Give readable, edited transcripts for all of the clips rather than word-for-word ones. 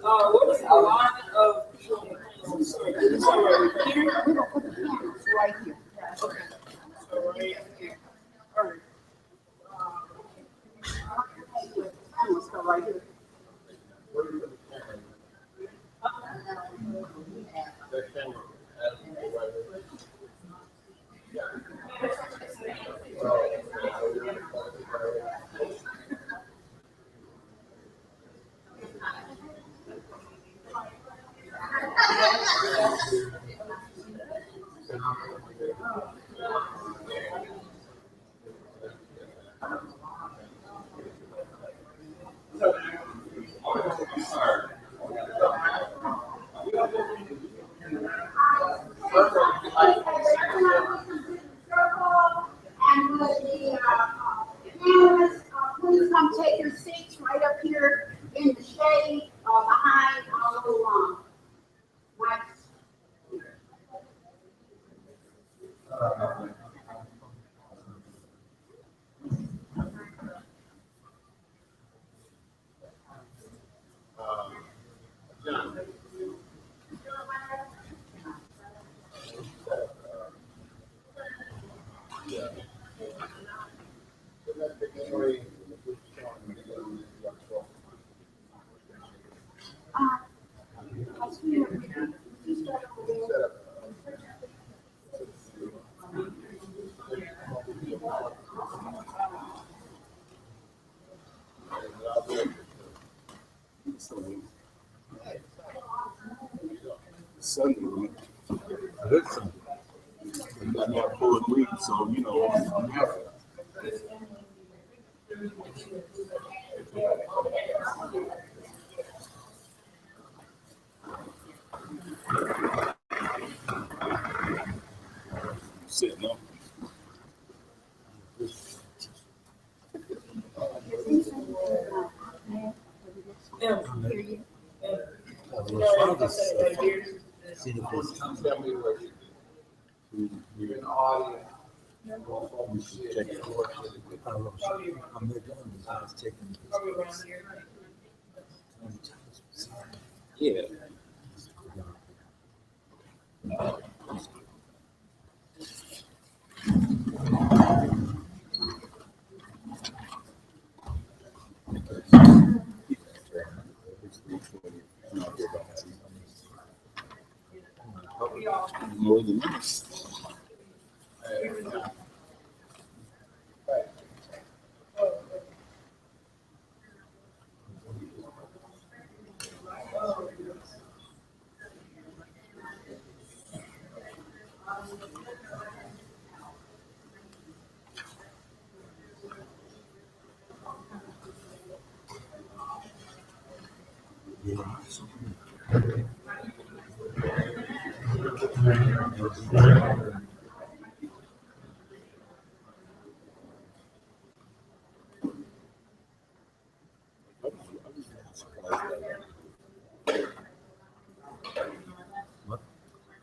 What is the line of Right here. Okay. So right here. All right. Let's go right here. And with the panelists, please come take your seats right up here in the shade behind our little mics. Sunday. Good son. I'm not pulling weed, so you know. Sitting up. Your father's seen it for some time. You're an audience. Check it. I'm there doing this. I was taking this. yeah. More than this. I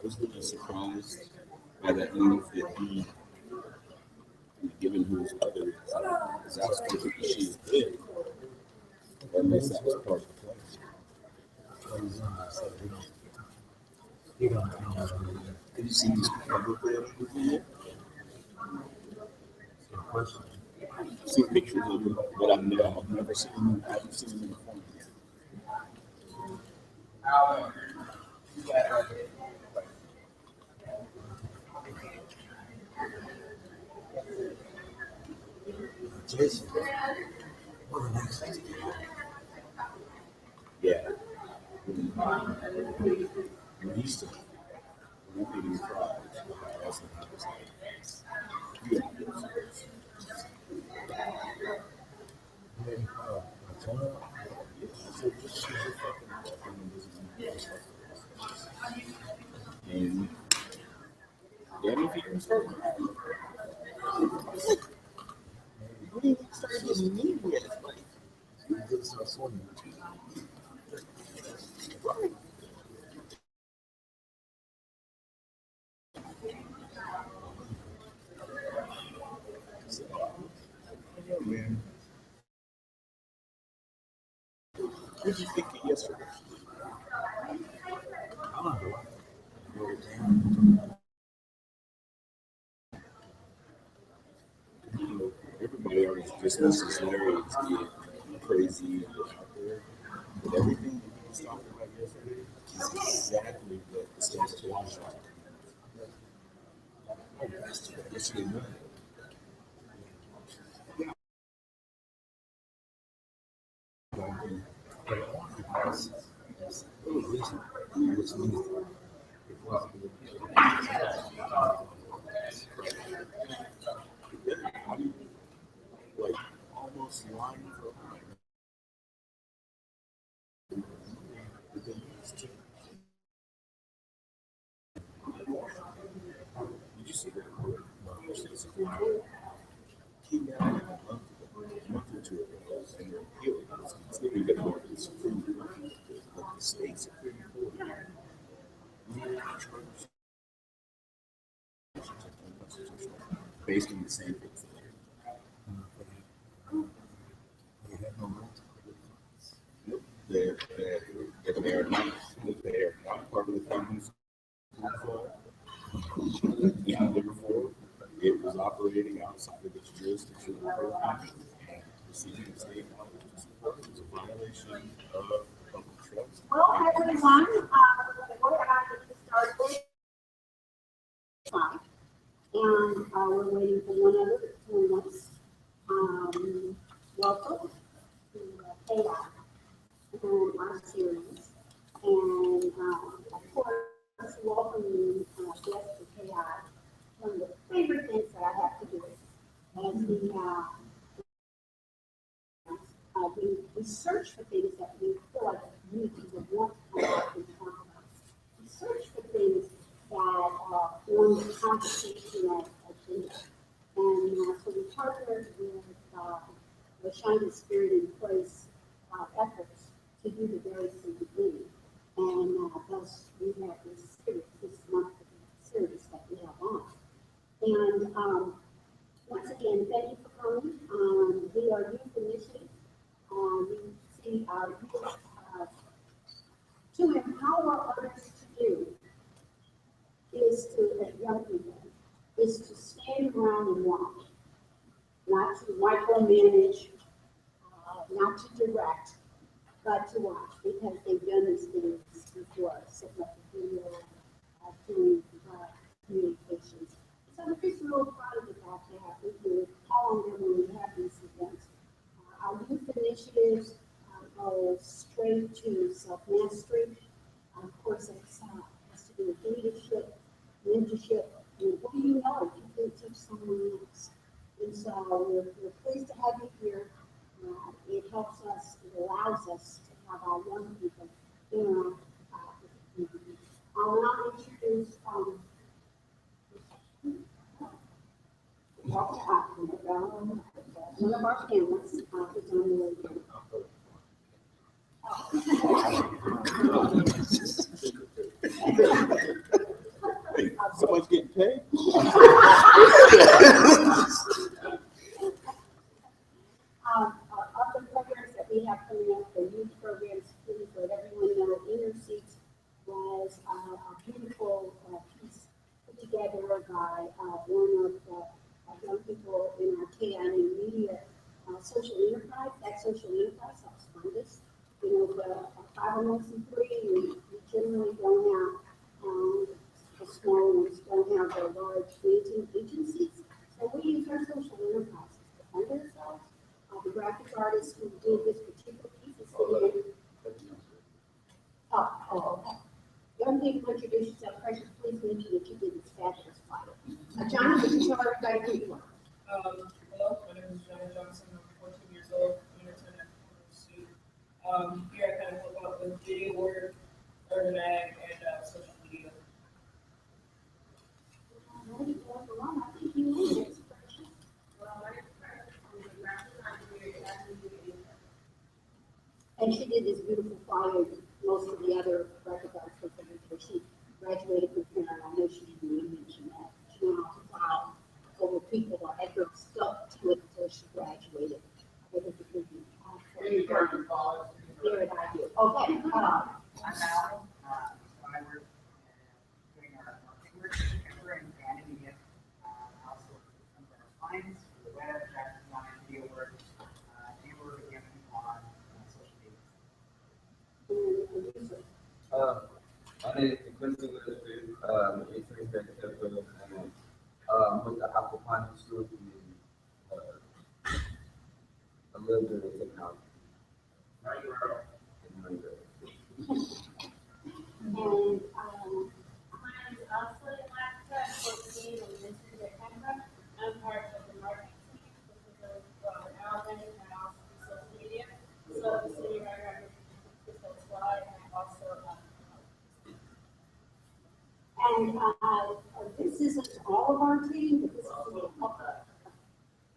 was really surprised by that move that he, given who his mother is outspoken that she is dead. Or at least that was part of the plan. Have you seen this publicly on TV yet? I've seen pictures of him, but I've never seen him. I haven't seen him in the form yet. Jason. Yeah. When he used to, when we didn't cry, that's when I was like, you and damn if he can start. We started getting mean with it. Right. Yeah, man. What did you think of yesterday? I don't know. You know, everybody always dismisses Larry as being crazy and out there. But everything that he was talking about yesterday is exactly what the state's attorney is talking about. Oh, yesterday morning. Which means Like almost lying for but then it's just, did you see that? Came down a month or two ago and they're appealing. It's going to go to the Supreme Court. But the state Supreme Court based on the same things. They're not part of the commons. Therefore, it was operating outside of its jurisdiction and receiving state support was a violation of public trust. Well, everyone, we're about to start this. And we're waiting for one other to join us. Welcome to KDOT and our series. And of course, on the conversational agenda. And so we partnered with the Shining Spirit in Place efforts to do the very same thing. And thus we have this series, this monthly series that we have on. And once again, thank you for coming. We are youth initiative. We see our youth to empower others to do is to, as young people, is to stand around and watch, not to micromanage, not to direct, but to watch, because they've done these things before, setting up the video, doing communications. So we're just real proud of the fact that we do call on them when we have these events. Our youth initiatives go straight to self-mastery. Of course, it has to do with leadership, mentorship, and what do you know if you can teach someone else? And so we're pleased to have you here. It helps us, it allows us to have our young people interact with the community. I'll now introduce one of our panelists is on the way here. Someone's getting paid? Other programs that we have coming up, the youth programs, please let everyone know, Inner Seats was a beautiful piece put together by one of the young people in our KIN media social enterprise. That social enterprise helps fund us. You know, the 501c3, we generally don't have the small ones don't have the large granting agencies. So we use our social enterprises to fund ourselves. The graphic artist who did this particular piece is sitting in. Okay. Young people, introduce yourself. Precious, please mention that you did this fabulous flyer. Johnny, would you tell everybody who you are? Hello, my name is Johnny Johnson. I'm 14 years old. I'm an intern at Kheprw. Here I kind of help out with video work, urban ag, and social media. I think you know this, Precious. Well, my name is Precious. I'm a graphic designer at Kheprw. And she did this beautiful flyer. Most of the other graphic artists were because she graduated from Karen. I know she didn't even mention that. She went off to file over people that had her stuck to it until she graduated. It was a good thing. There it I do. Okay. I'm Al. I work doing our marketing work at Kheprw and brand media. I also work with some of our clients for the web, graphic design, video work, and work with young people on social media. My name is Quincy Witherspoon, 18 years at Kheprw, and with the aquaponics group, a little bit of technology. And My name is Elsa Alaska. I'm 14 and this is at Kheprw. I'm part of the marketing team, which is Alabama and also social media. So the city right that's why and also this isn't all of our team, but this is a little.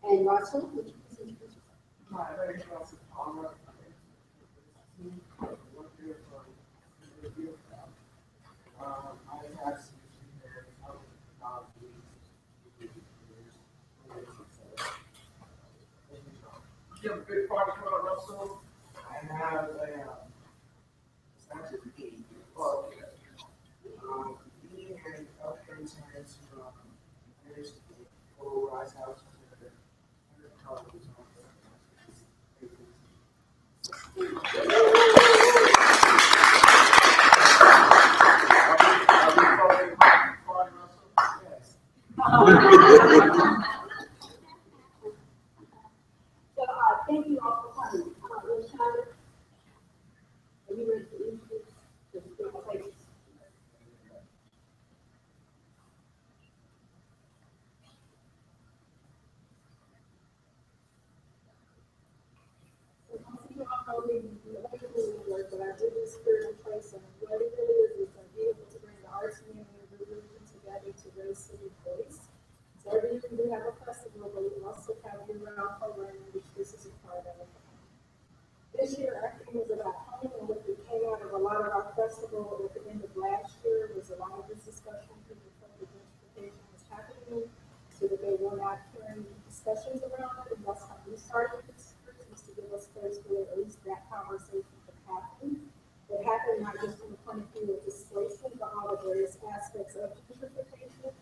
And Russell, would you please introduce yourself? My name is Russell Palmer. I have some experience You have a big project coming up, Russell. I have it's actually being an healthcare insurance from various full rise house to colleges. So, thank you all for coming. Lashana, are you ready to introduce the big places? You all know me, work, but I do this spirit in place, and what it really is a vehicle to bring the arts community and religion together to raise we're not hearing discussions around it, and that's how we started this series, is to give us space where at least that conversation can happen. It happened not just from the point of view of displacement, but all the various aspects of gentrification.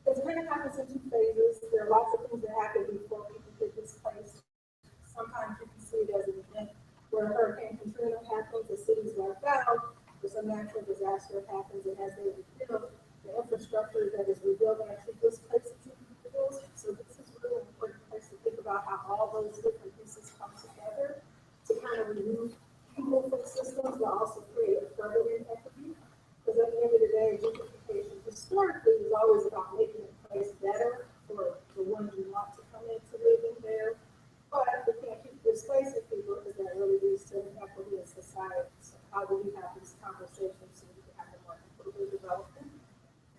Because it kind of happens in two phases. There are lots of things that happen before people get displaced. Sometimes you can see it as an event where Hurricane Katrina happens, the city's wiped out, or some natural disaster happens, and as they rebuild, the infrastructure that is rebuilt actually displaces individuals. So this is a really important place to think about how all those different pieces come together to kind of remove people from systems, but also create a further inequity. Because at the end of the day, gentrification historically is always about making a place better for the ones you want to come in to live in there. But we can't keep displacing people because that really leads to inequity in society. So how do we have these conversations so we can have a more equitable development?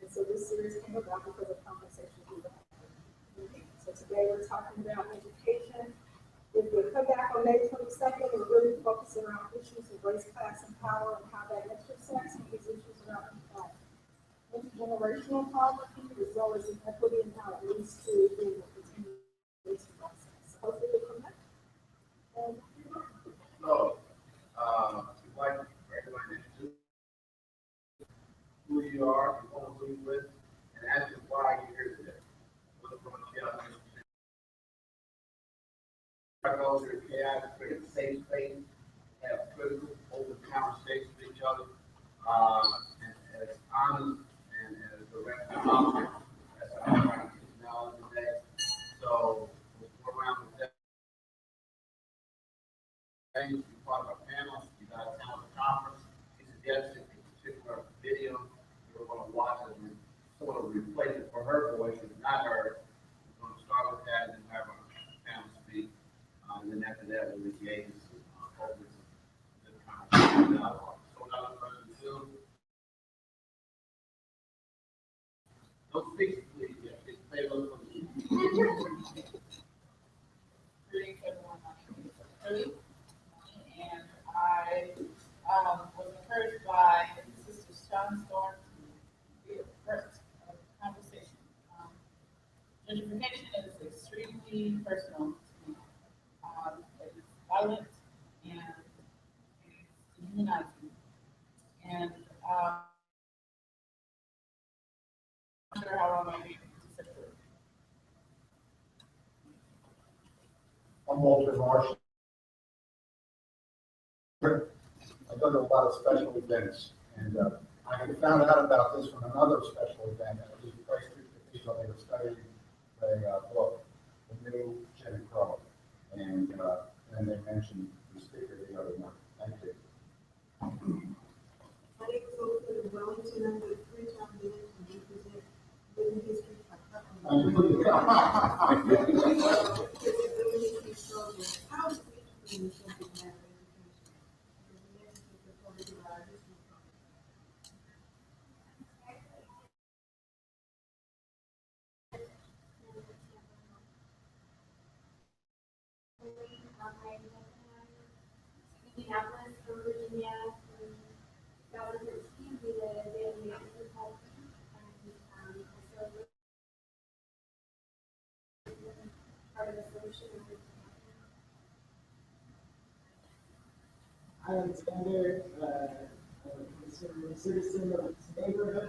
And so this series came about because of conversations we were having. So today we're talking about education. If we come back on May 22nd, we're really focusing on issues of race, class, and power and how that intersects with these issues around intergenerational poverty, as well as inequity and how it leads to being a continuous process. Hopefully we'll come back. And So, like everyone introduce who you are, who you want to lead with, and ask them why you're here today. What's going to get out of this? Our goal here at KI is to create a safe space, have critical, open conversations with each other, and as honest and as direct as possible. That's how I'm trying to teach knowledge today. So, we'll go around with that. Thank you for part of our panel. You guys have a conference. He suggested a particular video we were going to watch and sort of replace it for her voice. It's not her. We're going to start with that and then have our panel speak. And then after that, we'll engage over the conversation dialogue. So without further ado, don't speak, please. Yeah, please stay local. Greetings, everyone. My name is Kheprw, and I was encouraged by Sister Sean's story to be a first conversation. Gentrification is extremely personal to me. It's violent and it's dehumanizing. And I'm not sure how long I need to sit through. I'm Walter Marsh. I go to a lot of special events, and I had found out about this from another special event. It was a place to people they were studying the book, The New Kheprw, and they mentioned the speaker the other night. Thank you. my name is Olivia Wellington. I'm with Freetown Village and represent Living History. Thank you. How is it in the subject matter education? Minneapolis, from Virginia, from 2013, we did a daily anthropology, and also part of the solution. I am Xander, a citizen of this neighborhood,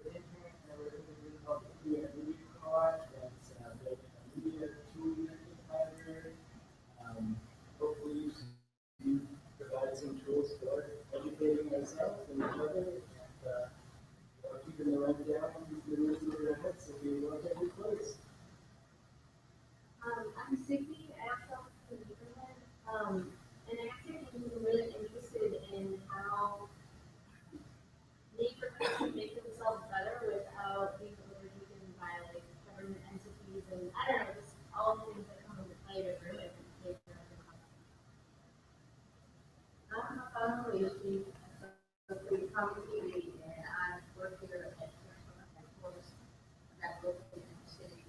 the intern, and we're going to help do a media collage that's building a media tool library. Hopefully, you provide some tools for educating ourselves and each other, and keeping the rent down and keeping the neighborhood so we love every place. I'm Suki, I also from the neighborhood, and I actually am really interested in how neighborhoods can make themselves better without being overtaken by like government entities and I don't know, just all the things that come into play with really neighborhoods. I'm a family issue, so the community, and I've worked here at course, that's located in the city.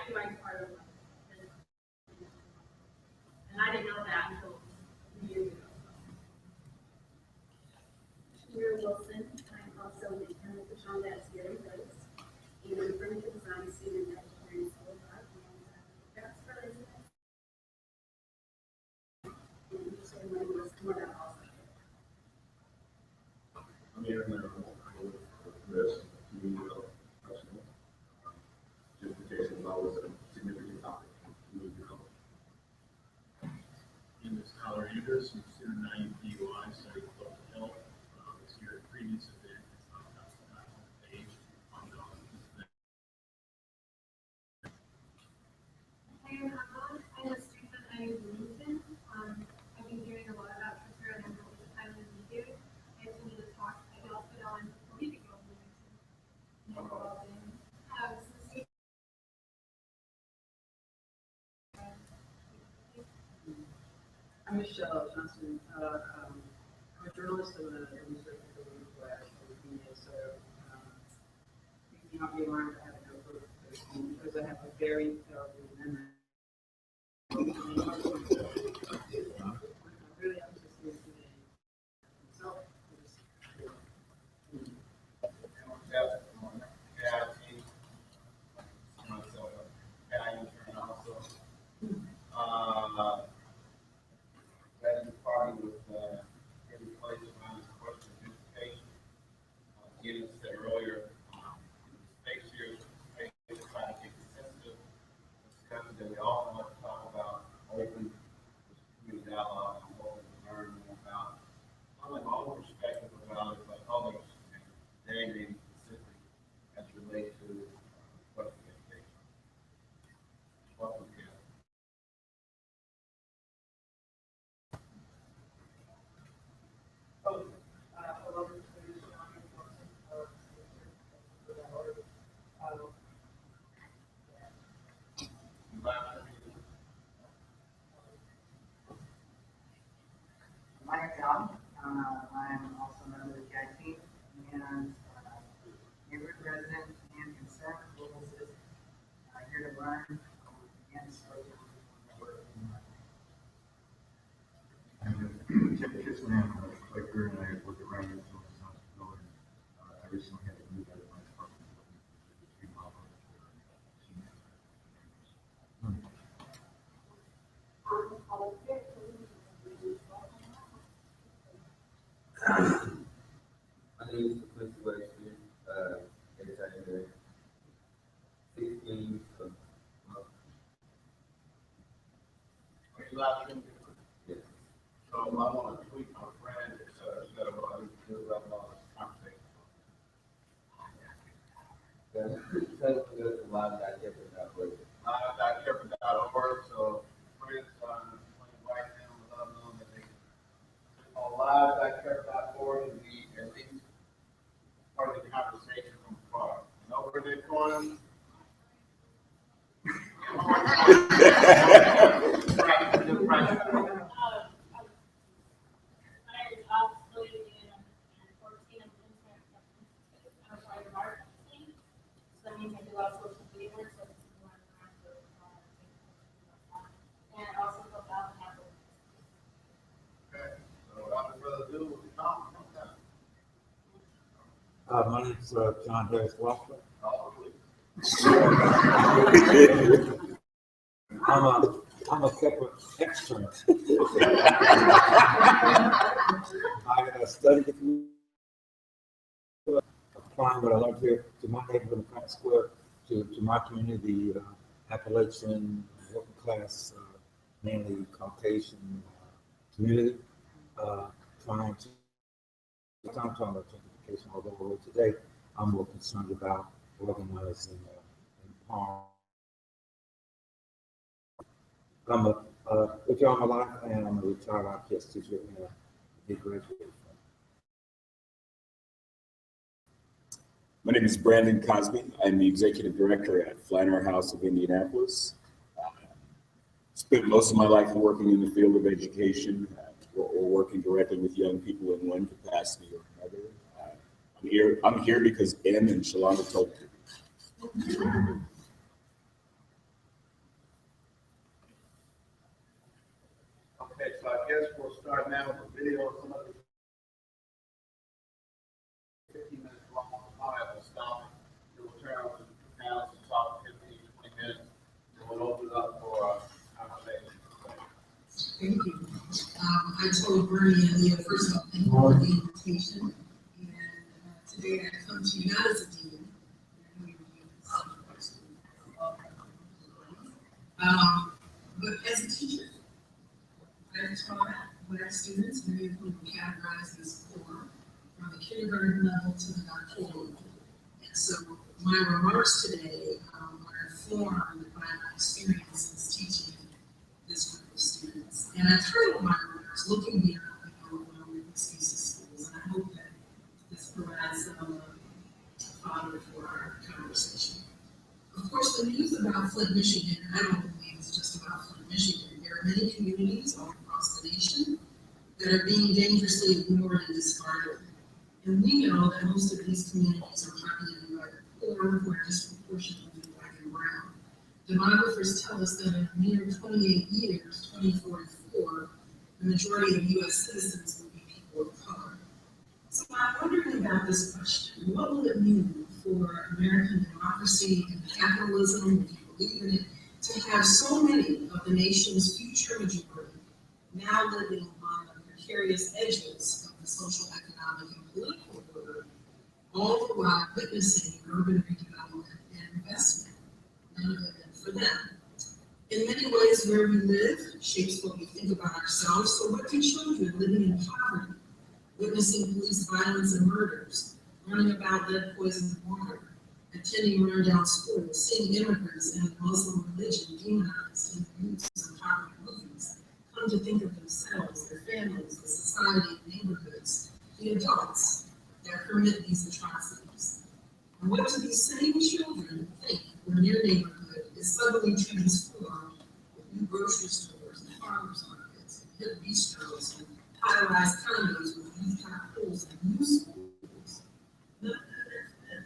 copyright part of it. And I didn't know that until 2 years ago. Shira Wilson, I'm also an intern with the Sean Datsbury Place, and I'm a furniture design student at Engineering School of Art, and that's for laziness. And just so everyone knows more about also. I'm here in the risk community professional. Gentrification is always a significant topic. In this Tyler Andrews, from student IUPUI, study local health. This year at previous event, it's not on the page. Hi, I'm a student at IUPUI. I've been hearing a lot about Kheprw and I'm really excited to be here. I attended a talk I got put on a week ago. I'm Michelle Johnson. I'm a journalist and a researcher for the West so you may not be alarmed to have a notebook because I have a very terrible memory. I'm really interested in myself. That is party with every place around this question of education. Again, as I said earlier, space here is space to try to get consensus discussions that we all want to talk about, open community dialogue, and what we can learn more about. Not only my own perspective about it, but others, and they may be specific as it relates to question of education. Welcome again. My name is Alan. I'm also a member of the GI team and neighborhood resident and concerned global citizen. I'm here to learn and start to work. I'm Tim Kitson, I'm a collector, and I work at Ryan Building. I recently had to move out of my apartment. My name is Quincy Wexler, intern 16. Are you live streaming? Yes. So I want to tweet my friend, instead of what I do about this conversation. There's a lot that I kept it that way. Kheprw.org, so friends, invite them, let them know that they on live.kheprw.org and be at least part of the conversation from afar. And over in the corner. My name is John Harris Walker. I'm a Kheprw extern. I studied the community, applying what I learned here to my neighborhood in Front Square, to my community, the Appalachian working class, mainly Caucasian community, trying to. I'm talking about gentrification, although today I'm more concerned about organizing in harm. I'm if you're on my life, and I'm a retired architect teacher and a big graduate. My name is Brandon Cosby. I'm the executive director at Flanner House of Indianapolis. Spent most of my life working in the field of education or working directly with young people in one capacity or another. I'm here because Em and Shalonda told me. guess we'll start now with the video. Some of the 15 minutes long. I will stop. It will turn over to the panel to talk 15, 20 minutes. And we'll open it up for conversation. Thank you. I told Bernie and Leah, first of all, thank you for the invitation. And today I come to you not as a dean, but as a teacher. I've taught Black students, many of whom were categorized as poor, from the kindergarten level to the doctoral level. And so my remarks today are informed by my experiences teaching this group of students. And I titled my remarks, Looking Beyond the Overwhelming Excuses Schools. And I hope that this provides some fodder for our conversation. Of course, the news about Flint, Michigan, I don't believe it's just about Flint, Michigan. There are many communities all across the nation that are being dangerously ignored and discarded. And we know that most of these communities are populated by the poor who are disproportionately Black and brown. Demographers tell us that in mere 28 years, 2044, the majority of U.S. citizens will be people of color. So I'm wondering about this question. What will it mean for American democracy and capitalism, if you believe in it, to have so many of the nation's future majority now living on the precarious edges of the social, economic, and political order, all the while witnessing urban redevelopment and investment? None of it for them. In many ways, where we live shapes what we think about ourselves. So what do children living in poverty, witnessing police violence and murders, learning about lead poisoned water, attending rundown schools, seeing immigrants and Muslim religion demonized in the news and popular movies, come to think of themselves, their families, the society, and neighborhoods, the adults that permit these atrocities? And what do these same children think when their neighborhood is suddenly transformed with new grocery stores and farmers markets and hip bistros and high-rise condos with rooftop pools and new schools? None of that for them.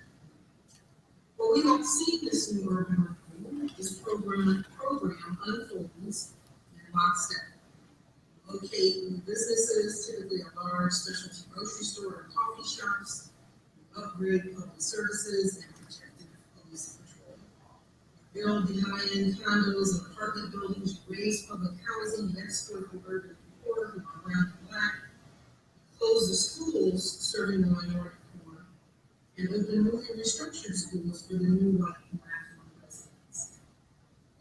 Well, we don't see this new urban renewal. This program unfolds in lockstep. Locate new businesses, typically a large specialty grocery store or coffee shops, upgrade public services and protective police patrol. Build the high-end condos and apartment buildings, raise public housing, and export the urban poor who are brown and Black, close the schools serving the minority poor, and open newly restructured schools for the new white and Black residents.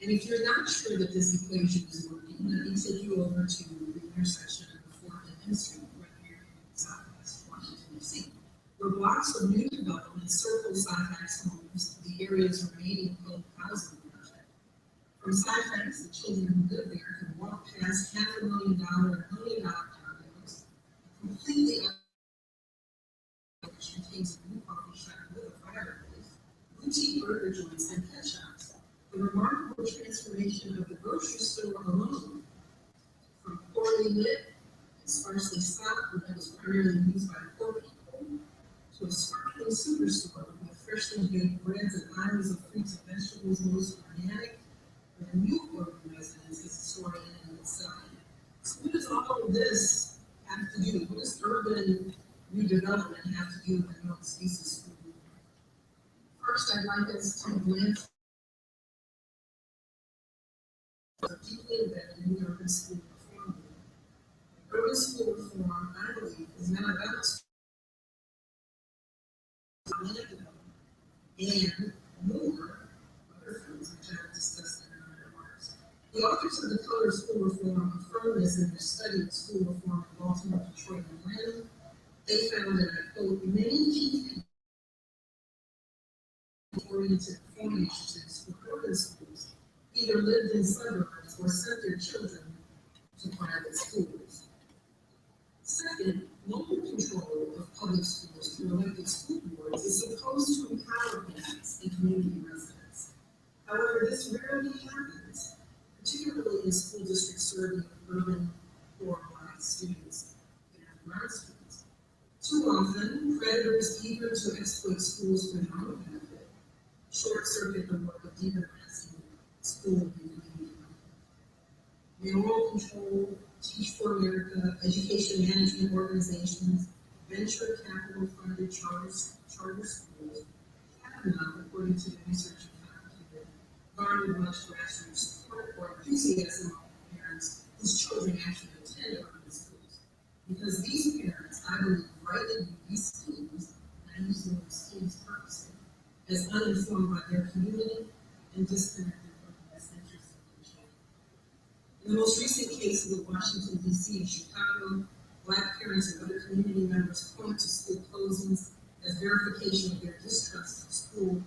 And if you're not sure that this equation is working, let me take you over to the intersection of the 4th and M Street right here in Southwest Washington, D.C., where blocks of new development circle Syfax homes, the area's remaining public housing project. From Syfax, the children who live there can walk past $500,000 and $1 million condos, completely which contains a new coffee shop with a fireplace, boutique burger joints, and pet shops. The remarkable transformation of the grocery store alone, from poorly lit and sparsely stocked, where that was primarily used by poor people, to a sparkling superstore with freshly baked breads and aisles of fruits and vegetables, most organic, for the new urban residents is a story in and of itself. So what does all of this have to do? What does urban redevelopment have to do with the no excuses school? First, I'd like us to glance deeply embedded in the urban school reform movement. Urban school reform, I believe, is not about land development and more other things which I will discuss in my remarks. The authors of the Color School Reform affirm this in their study of school reform in Baltimore, Detroit, and Atlanta. They found that, I quote, many key oriented reform initiatives for urban schools either lived in suburbs or sent their children to private schools. Second, local control of public schools through elected school boards is supposed to empower parents and community residents. However, this rarely happens, particularly in school districts serving urban poor Black students and brown students. Too often, predators eager to exploit schools for their own benefit short-circuit the work of demonizing school and community. Mayoral control, Teach for America, education management organizations, venture capital funded charter schools have not, according to the research and garnered much grassroots support or enthusiasm among parents whose children actually attend urban schools. Because these parents, I believe, rightly view these schemes, and I use the word schemes purposely, as uninformed by their community and disconnected from the best interests of their children. In the most recent case of the Washington, D.C. and Chicago, Black parents and other community members point to school closings as verification of their distrust of school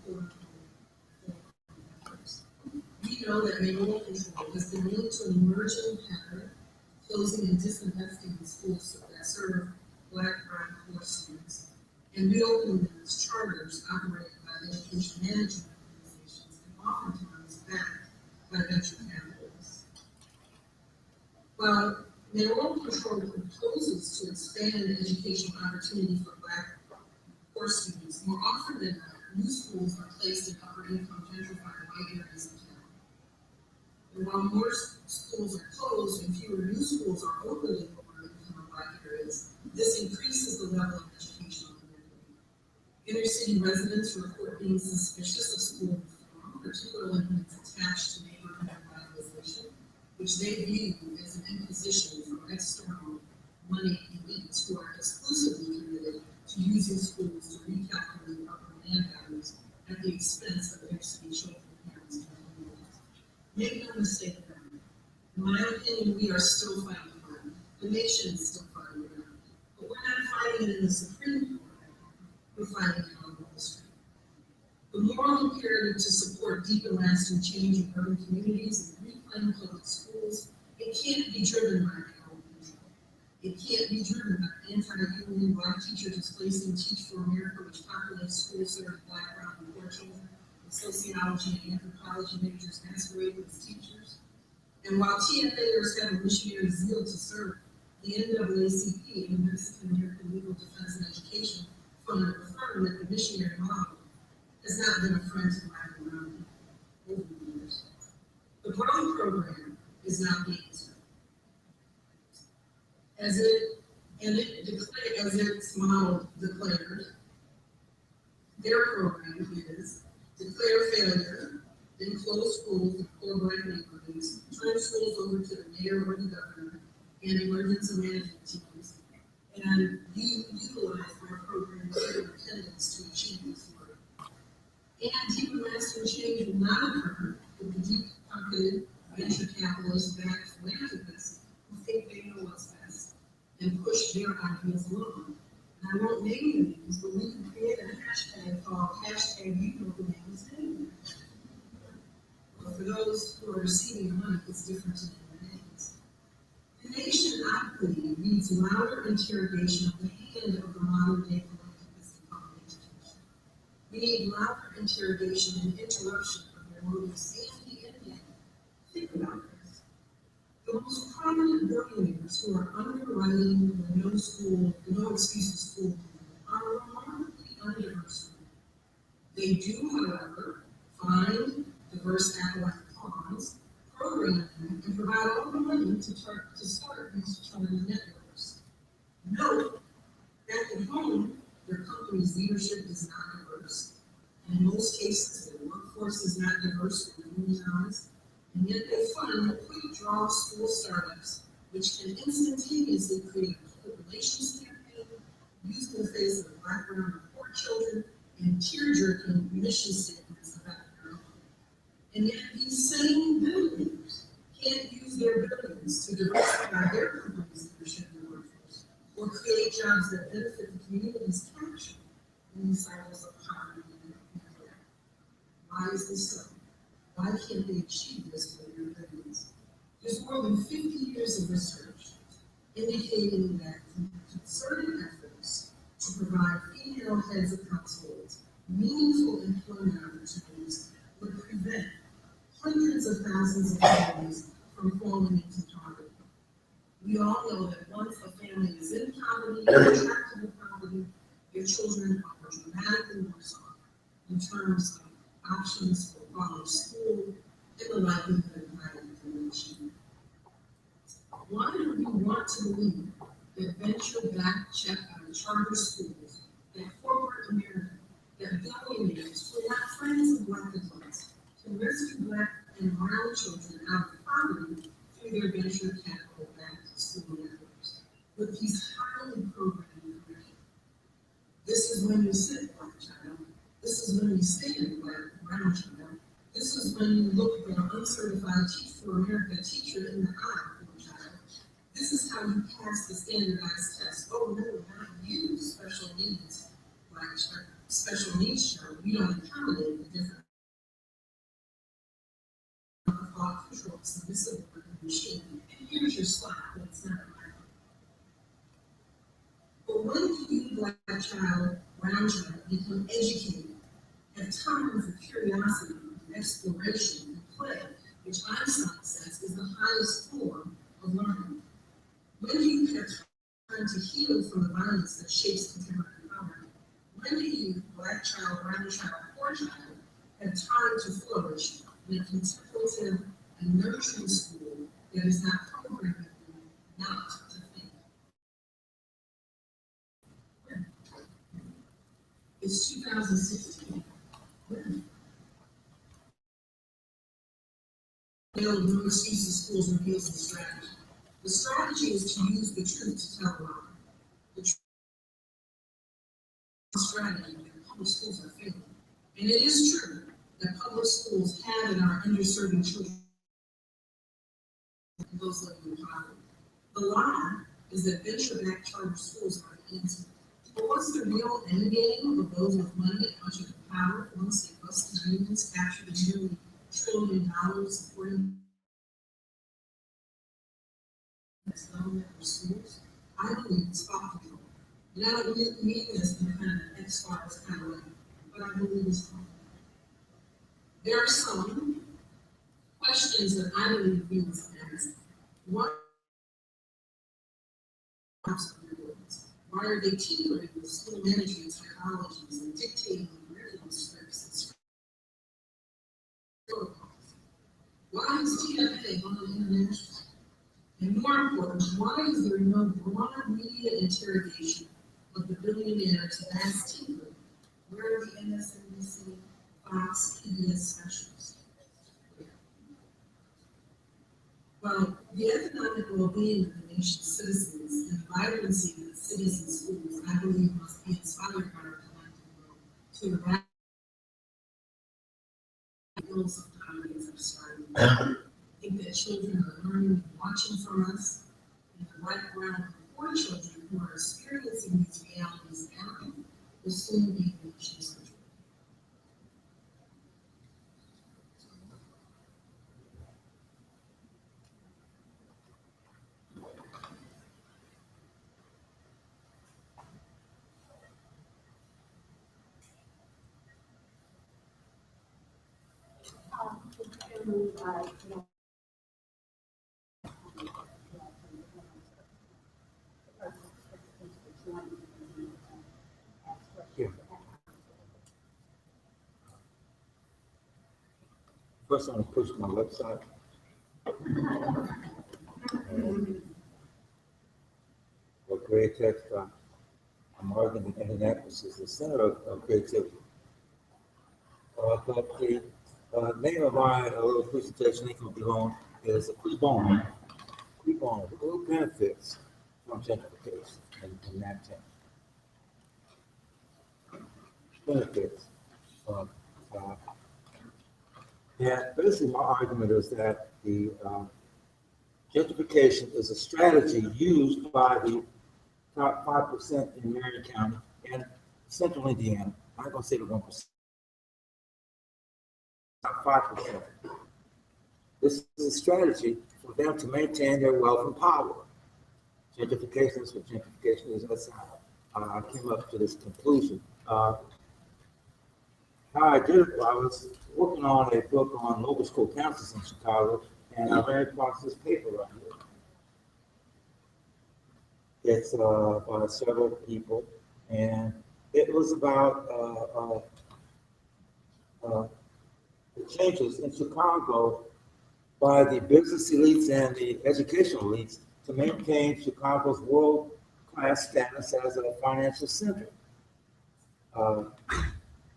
efforts. We know that mayoral control has been linked to an emerging pattern of closing and disinvesting in schools that serve Black, brown, poor students, and reopening them as charters operated by education management organizations and oftentimes backed by venture capitalists. While mayoral control proposes to expand educational opportunity for Black poor students, more often than not, new schools are placed in upper-income gentrified white areas of town. And while more schools are closed and fewer new schools are opened in lower-income Black areas, this increases the level of educational inequity. Inner-city residents report being suspicious of school reform, particularly when it's attached to neighborhood revitalization, which they view as an imposition from external money elites who are exclusively committed to using schools to recalculate upper land values at the expense of inner city children, parents, and communities. Make no mistake about it. In my opinion, we are still fighting hard. The nation is still fighting hard. But we're not fighting it in the Supreme Court. We're fighting it on Wall Street. The moral imperative to support deep and lasting change in urban communities and reclaim public schools, it can't be driven by mayoral control. It can't be driven by anti-union Black teachers displacing Teach for America, which populates schools serving Black, brown, and poor children, with sociology and anthropology majors masquerading as teachers. And while TFAers have a missionary zeal to serve, the NAACP and the Mexican American Legal Defense and Education Fund affirm that the missionary model has not been a friend to Black and brown people over the years. The Brown program is not being served. As its model declared, their program is declare failure, then close schools in poor Black neighborhoods, turn schools over to the mayor or the governor and emergency management teams, and utilize our program of independence to achieve this work. And deep and lasting change will not occur with the deep-pocketed venture capitalists-backed philanthropists who think they know what's best and push their ideas along. And I won't name the names, but we can create a hashtag called #YouKnowTheNames. But for those who are receiving money, it's different to name the names. The nation, I believe, needs louder interrogation of the hand of the modern-day philanthropist in public education. We need louder interrogation and interruption of their motives and the end. Think about this. The most prominent billionaires who are underwriting the no excuses school are remarkably undiverse. They do, however, find diverse athletic pawns, program them, and provide all the money to start these charter networks. Note, back at home, their company's leadership is not diverse. And in most cases, their workforce is not diverse or unionized, and yet they fund quick draw school startups, which can instantaneously create a public relations campaign, use in the face of Black, brown, and poor children, and tear-jerking mission statements about their own. And yet these same billionaires can't use their billions to diversify their company's leadership and workforce, or create jobs that benefit the communities captured in these cycles of poverty and neglect. Why is this so? Why can't they achieve this with their billions? There's more than 50 years of research indicating that concerted efforts to provide female heads of households meaningful employment opportunities would prevent hundreds of thousands of families from falling into poverty. We all know that once a family is in poverty, trapped in poverty, their children are dramatically worse off in terms of options for quality school and the likelihood of higher education. Why do we want to believe that venture-backed charter schools, that corporate America, that billionaires who are not friends of Black adults can rescue Black and brown children out of poverty through their venture capital-backed school networks with these highly programmed curriculum? This is when you sit, Black child. This is when you stand, Black brown child. This is when you look at an uncertified Teach for America teacher in the eye, poor child. This is how you pass the standardized test. Oh, no, not you, special needs, Black child. Special needs child. We don't accommodate the different thought control, submissive machine. And here's your slide, but it's not right. But when do you, Black child, brown child, become educated, have time for curiosity, exploration, and play, which Einstein says is the highest form of learning? When do you have time to heal from the violence that shapes contemporary poverty? When do you, Black child, brown child, poor child, have time to flourish in a contemplative and nurturing school that is not programming you not to think? When? It's 2016. When? Build no excuses, schools, and appeals and strategy. The strategy is to use the truth to tell a lie. The strategy that public schools are failing. And it is true that public schools have and are underserving children and those living in poverty. The lie is that venture-backed charter schools are the answer. But what's the real end game of those with money and much of the power once they bust the unions, capture the nearly $1 trillion supporting development for schools? I believe it's thought control. And I don't mean this in a kind of X-Files kind of way, but I believe it's thought control. There are some questions that I believe we must ask. Why are they tinkering with school management technologies and dictating curriculum scripts and protocols? Why is TFA on the international? And more important, why is there no broad media interrogation of the billionaires that asked tinkering? Where are the MSNBC, Fox, PBS specials? Well, the economic well-being of the nation's citizens and the vibrancy of the cities and schools, I believe, must be inspired by our collective will to eradicate the ills of poverty as our starting. I think that children are learning and watching from us, and the Black, brown, and poor children who are experiencing these realities now will soon be the nation's future. Yeah. First, I'm going to push my website. For creative, I'm arguing the internet, which is the center of creativity. But the name of my little presentation, it can be long, is Kheprw. Kheprw, who benefits from gentrification in that term? Benefits. And basically, my argument is that the gentrification is a strategy used by the top 5% in Marion County and Central Indiana. I'm not going to say the 1%. Top 5%. This is a strategy for them to maintain their wealth and power. Gentrification is what gentrification is. That's how I came up to this conclusion. How I did it, I was working on a book on local school campuses in Chicago, and I ran across this paper right here. It's by several people, and it was about the changes in Chicago by the business elites and the educational elites to maintain Chicago's world-class status as a financial center,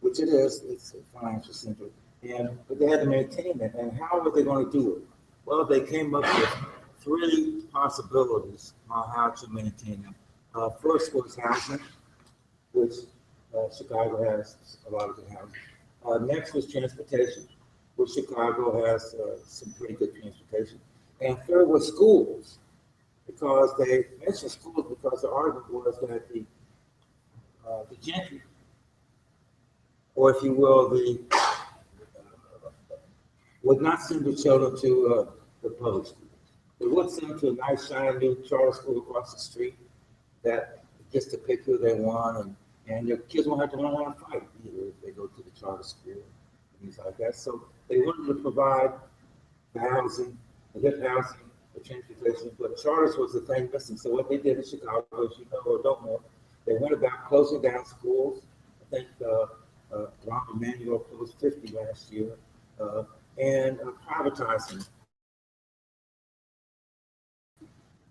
which it is. It's a financial center, but they had to maintain it. And how were they going to do it? Well, they came up with three possibilities on how to maintain them. First was housing, which Chicago has a lot of good housing. Next was transportation, which Chicago has some pretty good transportation. And third was schools, because they mentioned schools because the argument was that the gentry, or if you will, would not send the children to the public schools. They would send them to a nice, shiny new charter school across the street that gets to pick who they want, and their kids won't have to learn how to fight either if they go to the charter school and things like that. So they wanted to provide the housing, the good housing, the transportation, but charters was the thing missing. So what they did in Chicago, as you know or don't know, they went about closing down schools. I think Ron Emanuel closed 50 last year, and privatizing.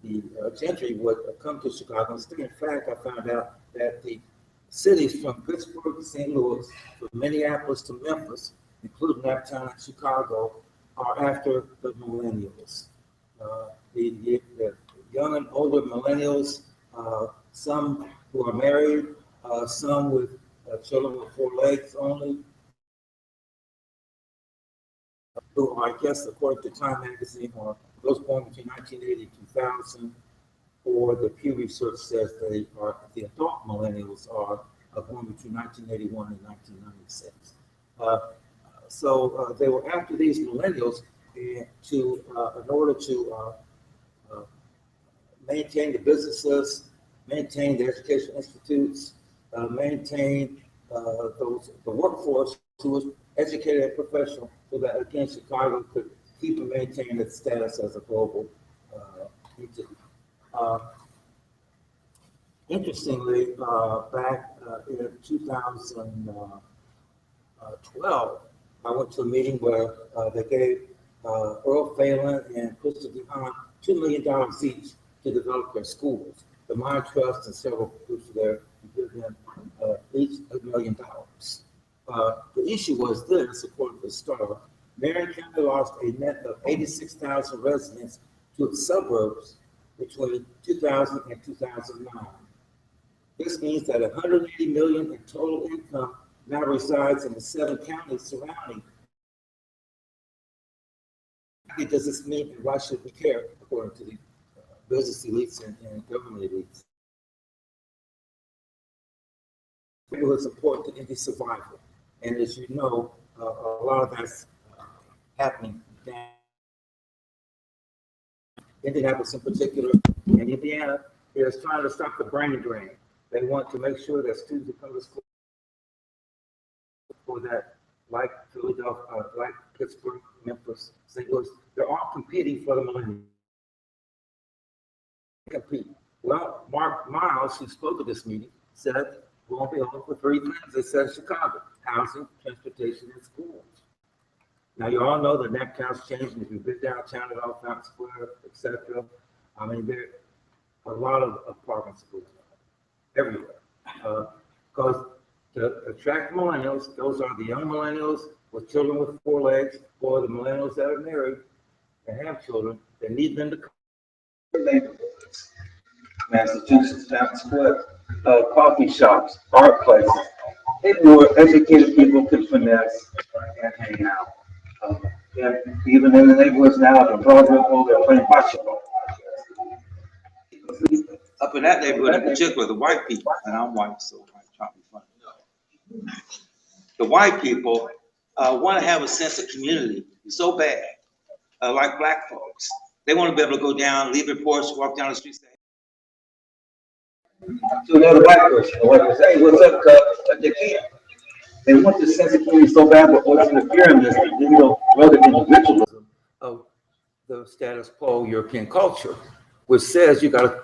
The gentry would come to Chicago and stay. In fact, I found out that the cities from Pittsburgh to St. Louis, from Minneapolis to Memphis, including uptown Chicago, are after the millennials. The young and older millennials, some who are married, some with children with 4 legs only, who are, I guess, according to Time magazine, are those born between 1980 and 2000, or the Pew Research says they are, the adult millennials are born between 1981 and 1996. So they were after these millennials in order to maintain the businesses, maintain the education institutes, maintain the workforce who was educated and professional, so that again Chicago could keep and maintain its status as a global entity. Interestingly, back in 2012, I went to a meeting where they gave Earl Phelan and Crystal DeHaan $2 million each to develop their schools. The Mind Trust and several groups there give them each $1 million. The issue was this, according to the Star, Marion County lost a net of 86,000 residents to its suburbs between 2000 and 2009. This means that 180 million in total income now resides in the 7 counties surrounding. What does this mean, and why should we care, according to the business elites and government elites? It's important to Indian survival, and as you know, a lot of that's happening down Indianapolis in particular, and Indiana is trying to stop the brain drain. They want to make sure that students who come to school for that, like Philadelphia, like Pittsburgh, Memphis, St. Louis, they're all competing for the millennium. Compete. Well, Mark Miles, who spoke at this meeting, said we won't be open for 3 things. They said Chicago: housing, transportation, and schools. Now, you all know the neck count's changing. If you've been downtown at all, Fountain Square, etc. I mean, there are a lot of apartment schools everywhere. Because to attract millennials, those are the young millennials with children with 4 legs, or the millennials that are married and have children, they need them to come to neighborhoods. Massachusetts, Fountain Square, coffee shops, art places, where educated people can finesse and hang out. And even in the neighborhoods now, the Broadway, they're playing basketball. Up in that neighborhood in particular, the white people, and I'm white, so I'm trying to be funny. The white people want to have a sense of community so bad, like black folks. They want to be able to go down, leave their porch, walk down the street, say, to another black person, or what say, hey, what's up, cuz? But they can't. They want this sense of community so bad, but what's interfering with this, rather individualism of the status quo European culture, which says you gotta,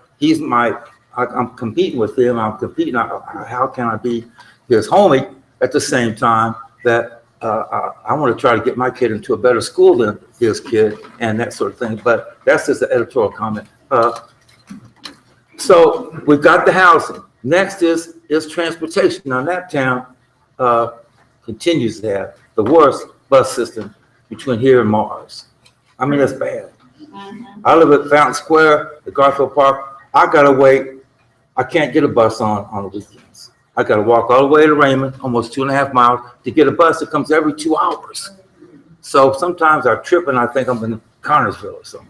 I'm competing with him, I'm competing, how can I be his homie at the same time that I want to try to get my kid into a better school than his kid and that sort of thing. But that's just an editorial comment. So we've got the housing. Next is transportation. Now, Naptown continues to have the worst bus system between here and Mars. I mean, it's bad. I live at Fountain Square, the Garfield Park. I gotta wait. I can't get a bus on the weekends. I gotta walk all the way to Raymond, almost 2.5 miles, to get a bus that comes every 2 hours. So sometimes I trip and I think I'm in Connersville or somewhere.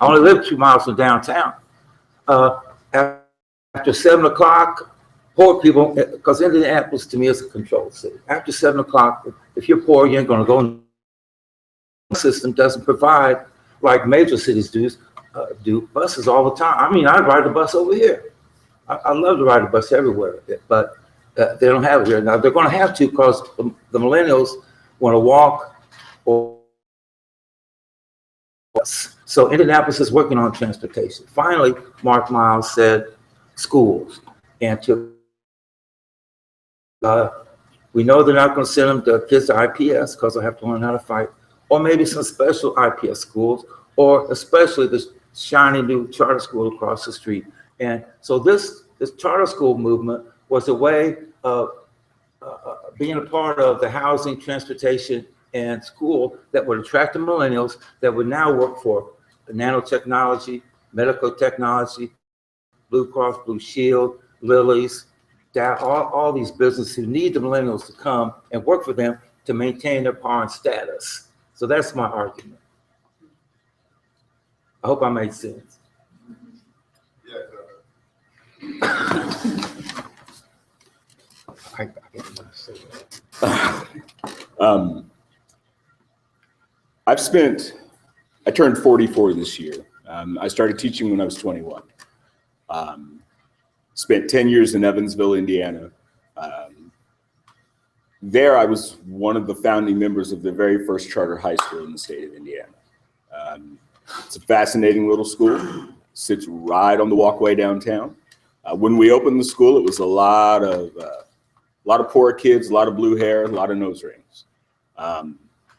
I only live 2 miles from downtown. After 7 o'clock, poor people, because Indianapolis to me is a controlled city. After 7 o'clock, if you're poor, you ain't gonna go. The system doesn't provide, like major cities do buses all the time. I mean, I ride the bus over here. I love to ride the bus everywhere, but they don't have it here. Now, they're gonna have to because the millennials wanna walk or bus. So Indianapolis is working on transportation. Finally, Mark Miles said schools. And we know they're not going to send them the kids to IPS because they'll have to learn how to fight, or maybe some special IPS schools, or especially this shiny new charter school across the street. And so this charter school movement was a way of being a part of the housing, transportation, and school that would attract the millennials that would now work for nanotechnology, medical technology, Blue Cross Blue Shield, Lily's, all these businesses who need the millennials to come and work for them to maintain their power and status. So that's my argument. I hope I made sense. I turned 44 this year. I started teaching when I was 21. Spent 10 years in Evansville, Indiana. There, I was one of the founding members of the very first charter high school in the state of Indiana. It's a fascinating little school. Sits right on the walkway downtown. When we opened the school, it was a lot of poor kids, a lot of blue hair, a lot of nose rings.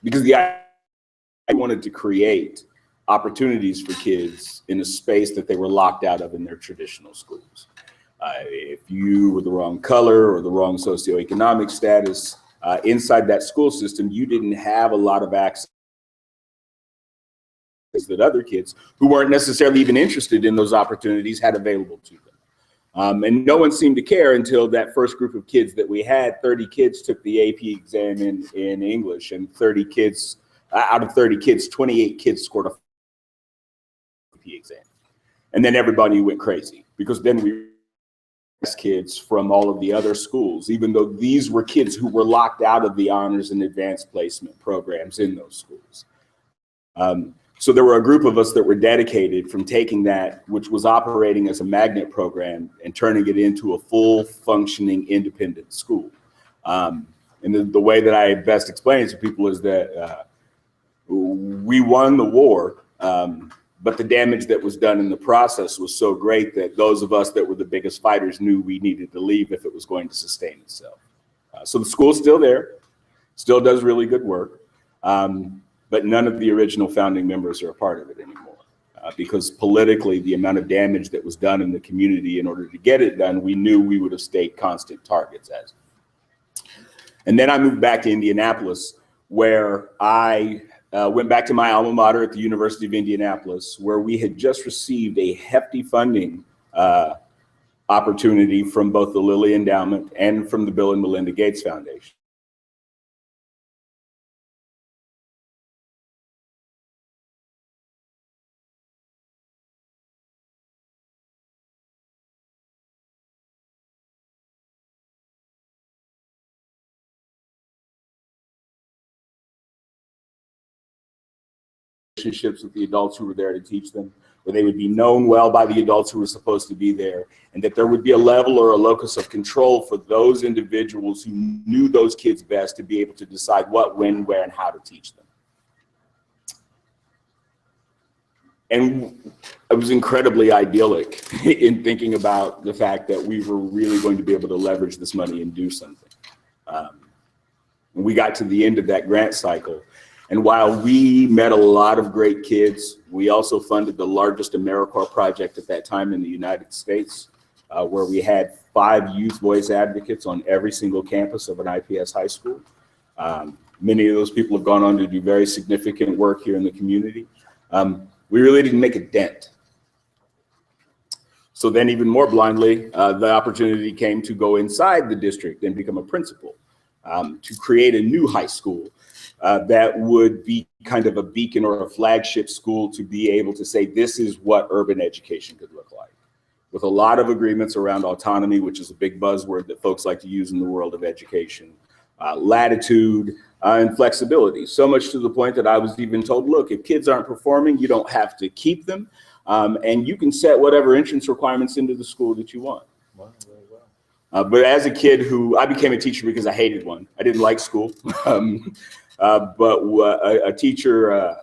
Because I wanted to create opportunities for kids in a space that they were locked out of in their traditional schools. If you were the wrong color or the wrong socioeconomic status, inside that school system, you didn't have a lot of access that other kids who weren't necessarily even interested in those opportunities had available to them. And no one seemed to care until that first group of kids that we had, 30 kids took the AP exam in English, and 30 kids, out of 30 kids, 28 kids scored a AP exam. And then everybody went crazy because then we kids from all of the other schools, even though these were kids who were locked out of the honors and advanced placement programs in those schools. So there were a group of us that were dedicated from taking that, which was operating as a magnet program, and turning it into a full functioning independent school. And the way that I best explain it to people is that we won the war, but the damage that was done in the process was so great that those of us that were the biggest fighters knew we needed to leave if it was going to sustain itself. So the school's still there, still does really good work, but none of the original founding members are a part of it anymore. Because politically, the amount of damage that was done in the community in order to get it done, we knew we would have stayed constant targets as. And then I moved back to Indianapolis, where I went back to my alma mater at the University of Indianapolis, where we had just received a hefty funding opportunity from both the Lilly Endowment and from the Bill and Melinda Gates Foundation. Relationships with the adults who were there to teach them, where they would be known well by the adults who were supposed to be there, and that there would be a level or a locus of control for those individuals who knew those kids best to be able to decide what, when, where, and how to teach them. And I was incredibly idyllic in thinking about the fact that we were really going to be able to leverage this money and do something. When we got to the end of that grant cycle, And while we met a lot of great kids, we also funded the largest AmeriCorps project at that time in the United States, where we had 5 youth voice advocates on every single campus of an IPS high school. Many of those people have gone on to do very significant work here in the community. We really didn't make a dent. So then even more blindly, the opportunity came to go inside the district and become a principal, to create a new high school that would be kind of a beacon or a flagship school to be able to say, this is what urban education could look like. With a lot of agreements around autonomy, which is a big buzzword that folks like to use in the world of education, latitude, and flexibility. So much to the point that I was even told, look, if kids aren't performing, you don't have to keep them. And you can set whatever entrance requirements into the school that you want. But as a kid I became a teacher because I hated one. I didn't like school. But a teacher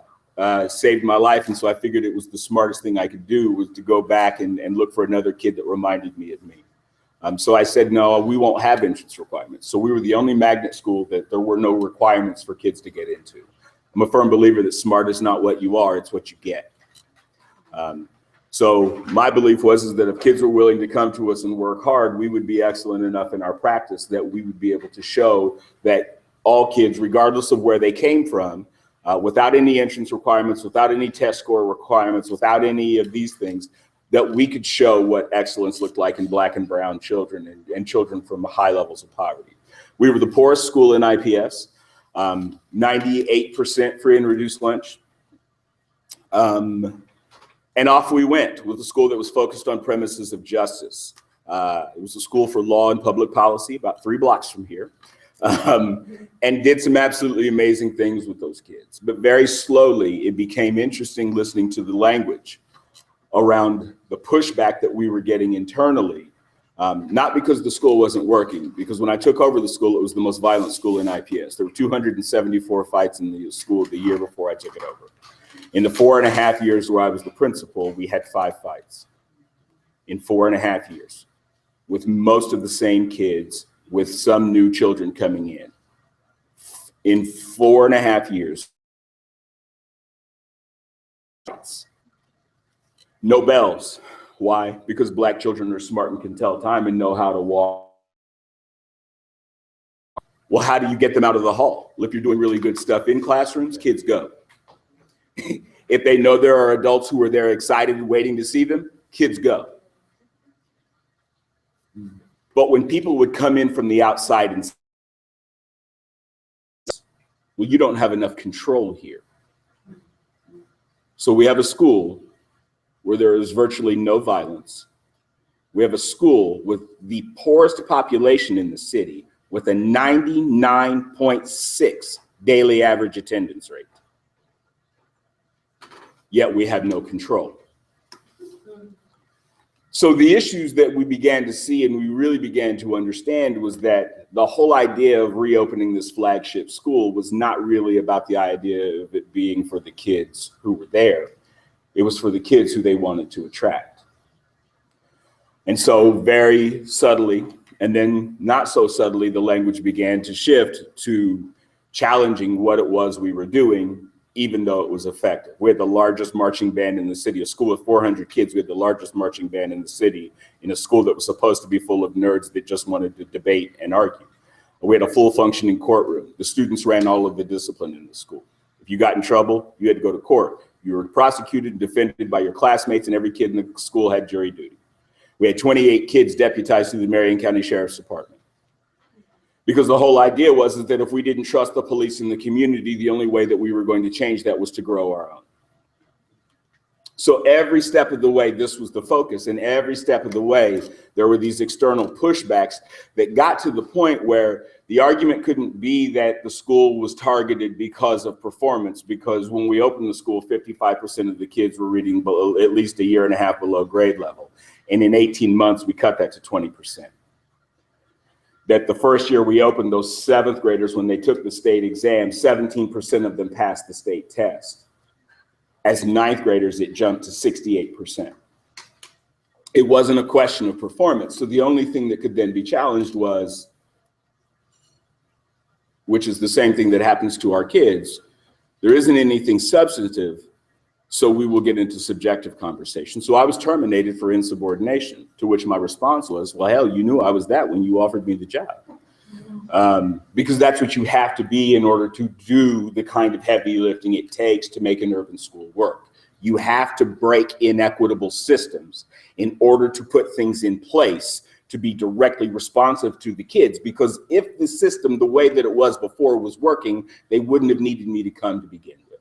saved my life. And so I figured it was the smartest thing I could do was to go back and look for another kid that reminded me of me. So I said, no, we won't have entrance requirements. So we were the only magnet school that there were no requirements for kids to get into. I'm a firm believer that smart is not what you are, it's what you get. So my belief was that if kids were willing to come to us and work hard, we would be excellent enough in our practice that we would be able to show that all kids, regardless of where they came from, without any entrance requirements, without any test score requirements, without any of these things, that we could show what excellence looked like in Black and brown children and children from high levels of poverty. We were the poorest school in IPS, 98% free and reduced lunch. And off we went with a school that was focused on premises of justice. It was a school for law and public policy about 3 blocks from here, and did some absolutely amazing things with those kids. But very slowly, it became interesting listening to the language around the pushback that we were getting internally, not because the school wasn't working, because when I took over the school, it was the most violent school in IPS. There were 274 fights in the school the year before I took it over. In the 4.5 years where I was the principal, we had 5 fights in 4.5 years, with most of the same kids, with some new children coming in. In 4.5 years, no bells. Why? Because Black children are smart and can tell time and know how to walk. Well, how do you get them out of the hall? Well, if you're doing really good stuff in classrooms, kids go. If they know there are adults who are there excited and waiting to see them, kids go. But when people would come in from the outside and say, well, you don't have enough control here. So we have a school where there is virtually no violence. We have a school with the poorest population in the city with a 99.6 daily average attendance rate. Yet we have no control. So the issues that we began to see and we really began to understand was that the whole idea of reopening this flagship school was not really about the idea of it being for the kids who were there. It was for the kids who they wanted to attract. And so very subtly, and then not so subtly, the language began to shift to challenging what it was we were doing, even though it was effective. We had the largest marching band in the city, a school of 400 kids. We had the largest marching band in the city in a school that was supposed to be full of nerds that just wanted to debate and argue. We had a full functioning courtroom. The students ran all of the discipline in the school. If you got in trouble, you had to go to court. You were prosecuted and defended by your classmates, and every kid in the school had jury duty. We had 28 kids deputized to the Marion County Sheriff's Department. Because the whole idea was that if we didn't trust the police in the community, the only way that we were going to change that was to grow our own. So every step of the way, this was the focus. And every step of the way, there were these external pushbacks that got to the point where the argument couldn't be that the school was targeted because of performance, because when we opened the school, 55% of the kids were reading below, at least a year and a half below grade level. And in 18 months, we cut that to 20%. That the first year we opened, those 7th graders, when they took the state exam, 17% of them passed the state test. As 9th graders, it jumped to 68%. It wasn't a question of performance. So the only thing that could then be challenged was, which is the same thing that happens to our kids, There isn't anything substantive, so we will get into subjective conversation. So I was terminated for insubordination, to which my response was, well, hell, you knew I was that when you offered me the job. Because that's what you have to be in order to do the kind of heavy lifting it takes to make an urban school work. You have to break inequitable systems in order to put things in place to be directly responsive to the kids. Because if the system, the way that it was before, was working, they wouldn't have needed me to come to begin with.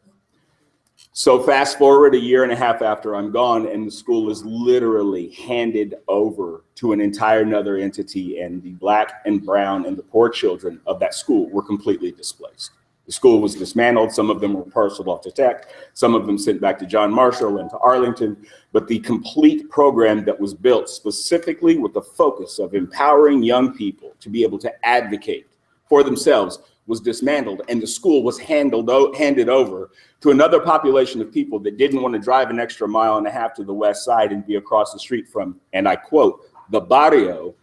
So fast forward a year and a half after I'm gone, and the school is literally handed over to an entire another entity, and the Black and brown and the poor children of that school were completely displaced. The school was dismantled. Some of them were parceled off to Tech. Some of them sent back to John Marshall and to Arlington. But the complete program that was built specifically with the focus of empowering young people to be able to advocate for themselves was dismantled, and the school was handed over to another population of people that didn't want to drive an extra mile and a half to the west side and be across the street from, and I quote, the barrio,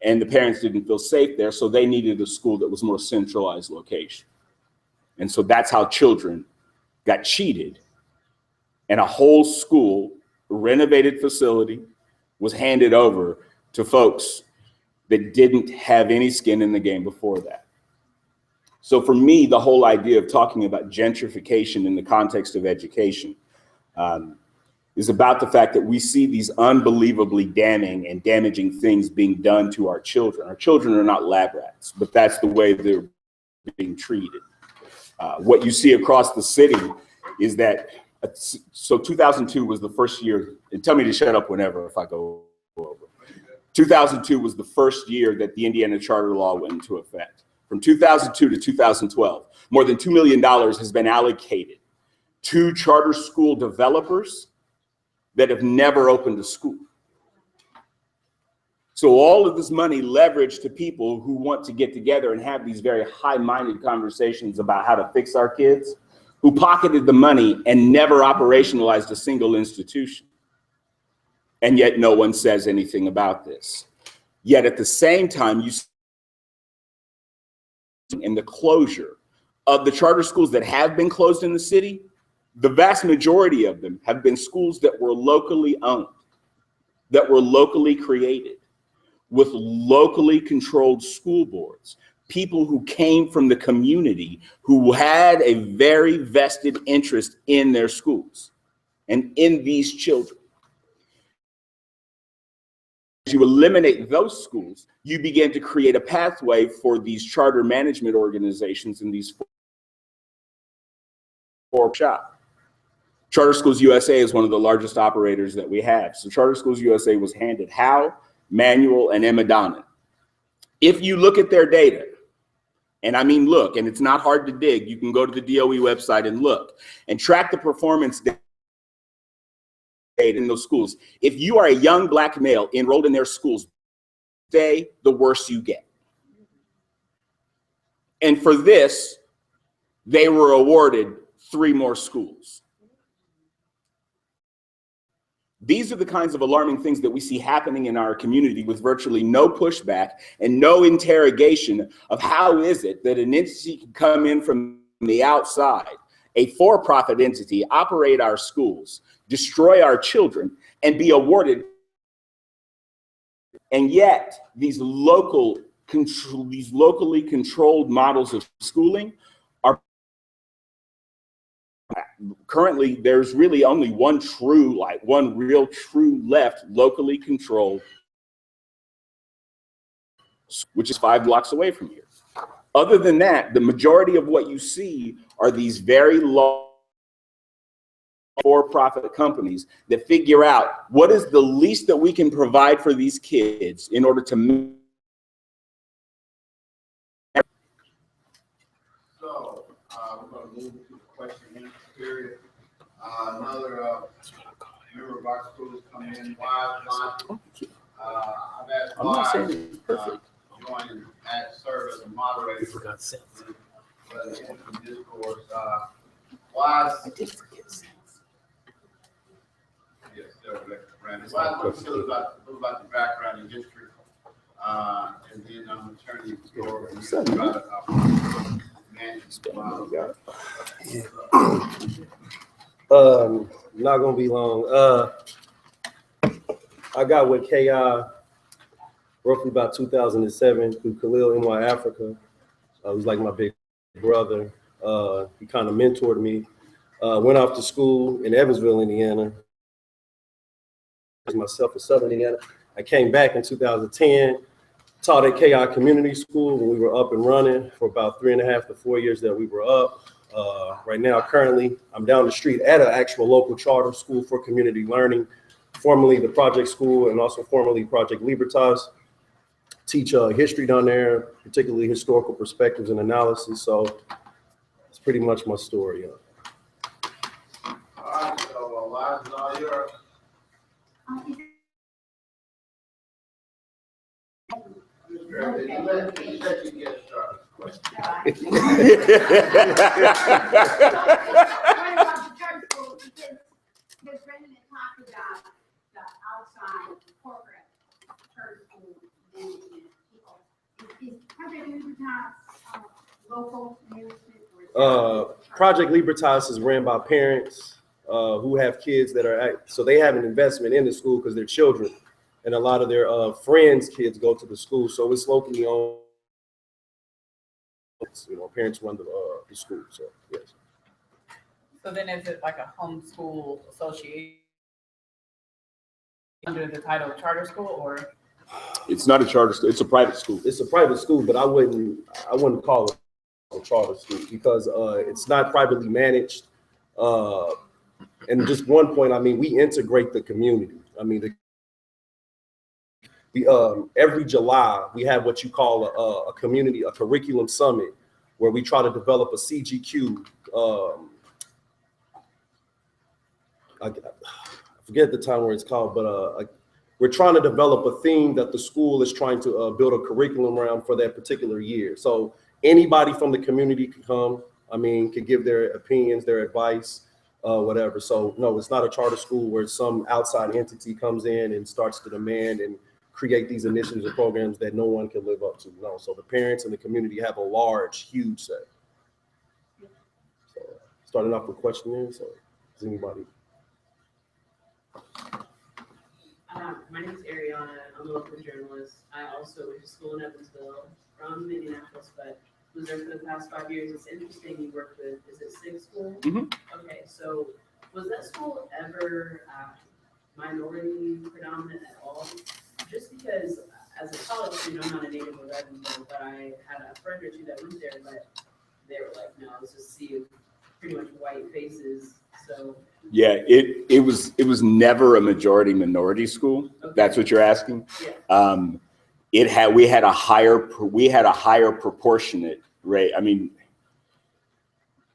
and the parents didn't feel safe there, so they needed a school that was more centralized location. And so that's how children got cheated, and a whole school, renovated facility, was handed over to folks that didn't have any skin in the game before that. So for me, the whole idea of talking about gentrification in the context of education is about the fact that we see these unbelievably damning and damaging things being done to our children. Our children are not lab rats, but that's the way they're being treated. What you see across the city is that, so 2002 was the first year, and tell me to shut up whenever if I go over. 2002 was the first year that the Indiana charter law went into effect. From 2002 to 2012, more than $2 million has been allocated to charter school developers that have never opened a school. So all of this money leveraged to people who want to get together and have these very high-minded conversations about how to fix our kids, who pocketed the money and never operationalized a single institution. And yet no one says anything about this. Yet at the same time, you see in the closure of the charter schools that have been closed in the city, the vast majority of them have been schools that were locally owned, that were locally created, with locally controlled school boards, people who came from the community who had a very vested interest in their schools and in these children. As you eliminate those schools, you begin to create a pathway for these charter management organizations and these for-shop. Charter Schools USA is one of the largest operators that we have. So Charter Schools USA was handed Howe, Manual, and Emma Donnan. If you look at their data, and I mean look, and it's not hard to dig, you can go to the DOE website and look, and track the performance data in those schools. If you are a young Black male enrolled in their schools, the worse you get. And for this, they were awarded 3 more schools. These are the kinds of alarming things that we see happening in our community with virtually no pushback and no interrogation of how is it that an entity can come in from the outside, a for-profit entity, operate our schools, destroy our children, and be awarded. And yet these locally controlled models of schooling are currently, there's really only one real true left locally controlled, which is 5 blocks away from here. Other than that, the majority of what you see are these very large for-profit companies that figure out what is the least that we can provide for these kids in order to. So we're going to move to the question and answer period. Another member of our school is coming in. Why not? I've asked why join and serve as a moderator for the discourse. Why? Yes, Brandon. Why? Let's talk about the background in history, and then I'm turning the floor and you about Not gonna be long. I got with KI roughly about 2007 through Khalil NY Africa. He was like my big brother. He kind of mentored me. Went off to school in Evansville, Indiana. Myself in Southern Indiana. I came back in 2010, taught at KI Community School when we were up and running for about 3.5 to 4 years that we were up. Right now, currently, I'm down the street at an actual local charter school for community learning, formerly the Project School and also formerly Project Libertas. Teach history down there, particularly historical perspectives and analysis. So it's pretty much my story. All right, so Elijah's all yours. Project Libertas is ran by parents who have kids that are so they have an investment in the school because they're children, and a lot of their friends' kids go to the school, so it's locally owned. You know, parents run the school, so yes. So then is it like a homeschool association under the title of charter school, or? It's not a charter school, it's a private school. It's a private school, but I wouldn't call it a charter school because it's not privately managed. And just one point, I mean, we integrate the community. I mean, every July, we have what you call a curriculum summit, where we try to develop a CGQ. I forget the time where it's called, but we're trying to develop a theme that the school is trying to build a curriculum around for that particular year. So anybody from the community can come, I mean, can give their opinions, their advice, whatever. So no, it's not a charter school where some outside entity comes in and starts to demand and create these initiatives and programs that no one can live up to. No, so the parents and the community have a large, huge say. So starting off with questionnaires, so does anybody? My name is Ariana. I'm a local journalist. I also went to school in Evansville from Minneapolis, but was there for the past 5 years. It's interesting you worked with, is it SIG school? Mm-hmm. Okay, so was that school ever minority predominant at all? Just because as a college student, I'm not a native of Evansville, but I had a friend or two that went there, but they were like, no, it's just sea of pretty much white faces. So yeah, it was never a majority minority school. Okay. That's what you're asking. Yeah. We had a higher proportionate rate. I mean,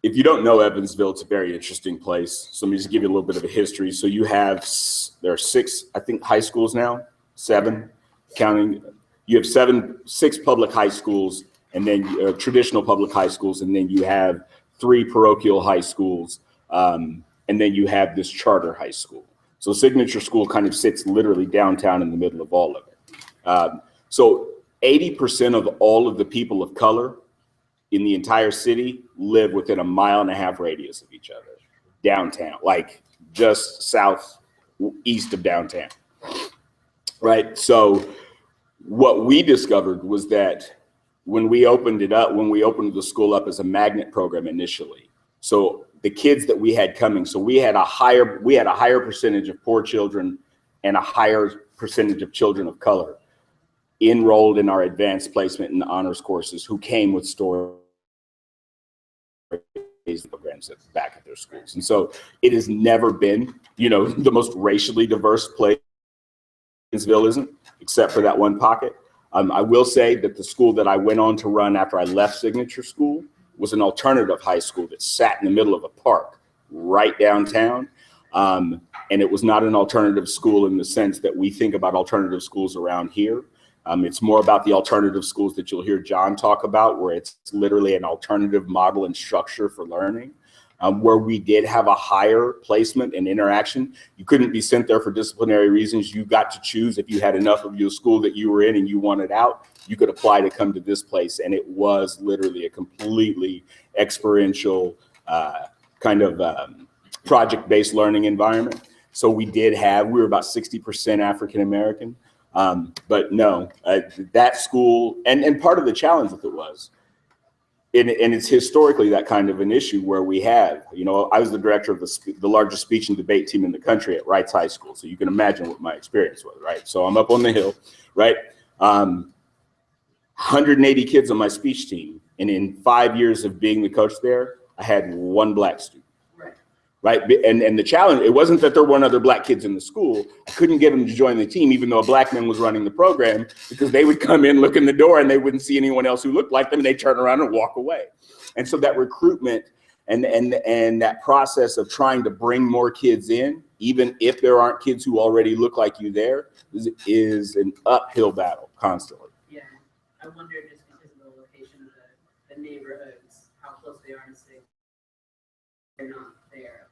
if you don't know Evansville, it's a very interesting place. So let me just give you a little bit of a history. So there are 6, I think, high schools now, 7, counting. You have 6 public high schools, and then traditional public high schools, and then you have 3 parochial high schools. And then you have this charter high school. So Signature School kind of sits literally downtown in the middle of all of it. So 80% of all of the people of color in the entire city live within a 1.5 mile radius of each other, downtown, like just southeast of downtown, right? So what we discovered was that when we opened the school up as a magnet program initially, so the kids that we had coming, so we had a higher percentage of poor children and a higher percentage of children of color enrolled in our advanced placement and honors courses who came with stories programs back at their schools. And so it has never been, the most racially diverse place. Evansville isn't, except for that one pocket. I will say that the school that I went on to run after I left Signature School was an alternative high school that sat in the middle of a park right downtown. And it was not an alternative school in the sense that we think about alternative schools around here. It's more about the alternative schools that you'll hear John talk about, where it's literally an alternative model and structure for learning. where we did have a higher placement and interaction. You couldn't be sent there for disciplinary reasons. You got to choose if you had enough of your school that you were in and you wanted out, you could apply to come to this place. And it was literally a completely experiential kind of project-based learning environment. So we were about 60% African-American. But no, that school, and part of the challenge with it was, and it's historically that kind of an issue where we have, I was the director of the largest speech and debate team in the country at Wrights High School. So you can imagine what my experience was, right? So I'm up on the hill, right? 180 kids on my speech team. And in 5 years of being the coach there, I had one black student. Right. And the challenge, it wasn't that there weren't other black kids in the school. I couldn't get them to join the team, even though a black man was running the program, because they would come in, look in the door, and they wouldn't see anyone else who looked like them, and they'd turn around and walk away. And so that recruitment and that process of trying to bring more kids in, even if there aren't kids who already look like you there, is an uphill battle constantly. Yeah, I wonder just because of the location of the neighborhoods, how close they are to say they're not there.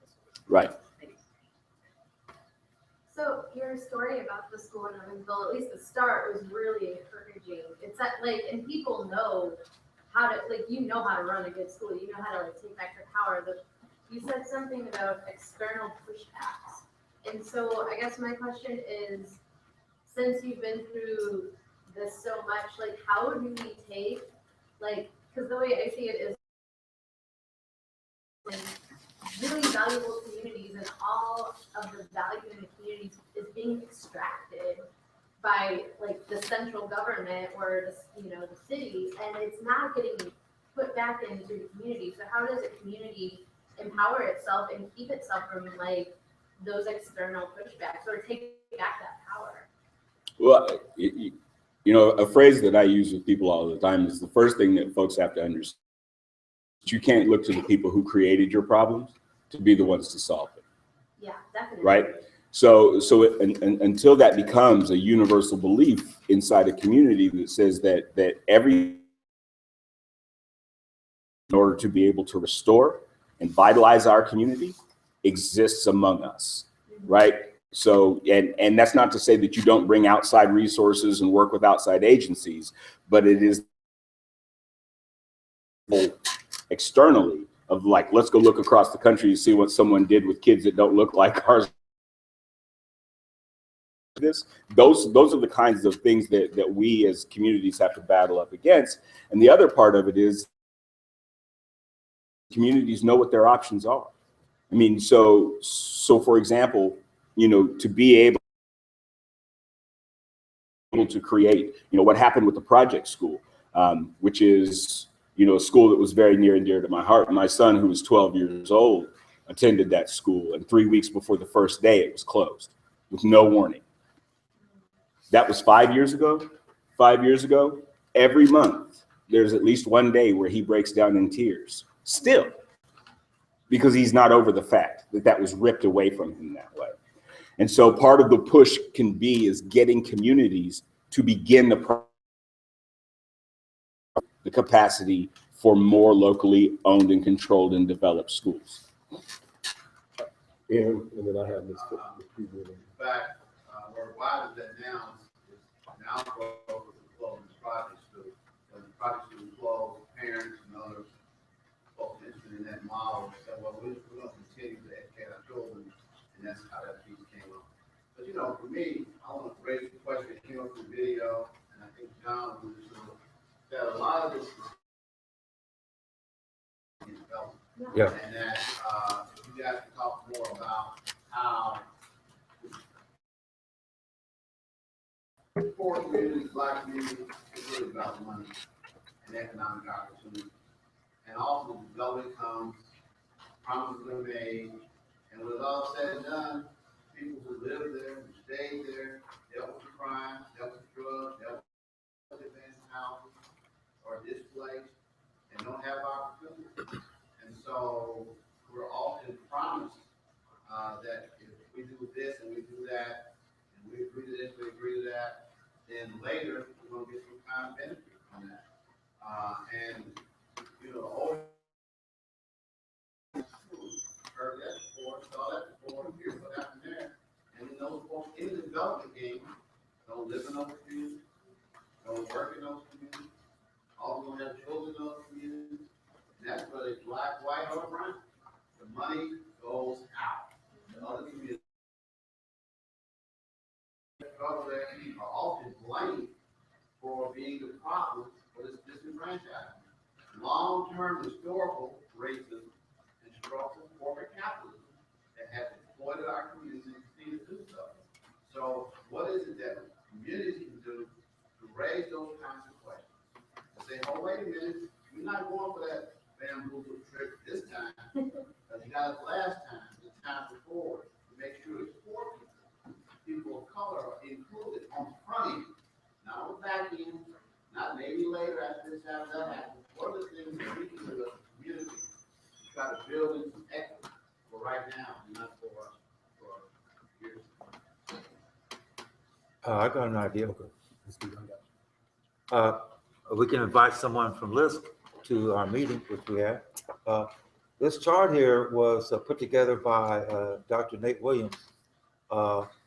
Right. So your story about the school in Evansville, at least the start, was really encouraging. It's that and people know how to, how to run a good school. You know how to take back your power. You said something about external pushbacks. And so I guess my question is, since you've been through this so much, how do we take, because the way I see it is, really valuable communities, and all of the value in the communities is being extracted by the central government or the cities, and it's not getting put back into the community. So how does a community empower itself and keep itself from those external pushbacks, or take back that power? Well, a phrase that I use with people all the time is the first thing that folks have to understand. You can't look to the people who created your problems to be the ones to solve it. Yeah, definitely. Right? So until that becomes a universal belief inside a community that says that in order to be able to restore and vitalize our community exists among us, right? So, and that's not to say that you don't bring outside resources and work with outside agencies, but it is externally of let's go look across the country to see what someone did with kids that don't look like ours. Those are the kinds of things that we as communities have to battle up against. And the other part of it is communities know what their options are. I mean, so for example, to be able to create, what happened with the project school, which is, a school that was very near and dear to my heart. My son, who was 12 years old, attended that school, and 3 weeks before the first day, it was closed with no warning. That was 5 years ago. 5 years ago, every month, there's at least one day where he breaks down in tears, still, because he's not over the fact that was ripped away from him that way. And so part of the push is getting communities to begin the capacity for more locally owned and controlled and developed schools. And then I have this. In fact, why is that now? Now for the closing project school. When the project school closed, parents and others folks interested in that model said, well, we're going to continue to educate our children, and that's how that piece came up. But for me, I want to raise the question that came up in the video, and I think John was that a lot of this is development. Yeah. And that you guys can talk more about how poor communities, black communities, is really about money and economic opportunity. And also development comes, promises are made, and when it's all said and done, people who live there, who stay there, dealt with the crime, dealt with drugs, dealt with advanced houses, are displaced and don't have opportunity. And so we're often promised that if we do this and we do that, and we agree to this, we agree to that, then later we're going to get some kind of benefit from that. And the older being the problem for this disenfranchisement. Long-term historical racism and structural corporate capitalism that has exploited our communities and continue to do so. So what is it that communities can do to raise those kinds of questions? To say, oh, wait a minute, we're not going for that bamboozle trick this time, because you got it last time, the time before, to make sure it's poor people of color are included on the front end, not on the back end, not maybe later after this happens, that happens. What are the things that we can do as a community to try to build in some equity for right now, and not for years? I got an idea. Okay. We can invite someone from LISC to our meeting, which we had. This chart here was put together by Dr. Nate Williams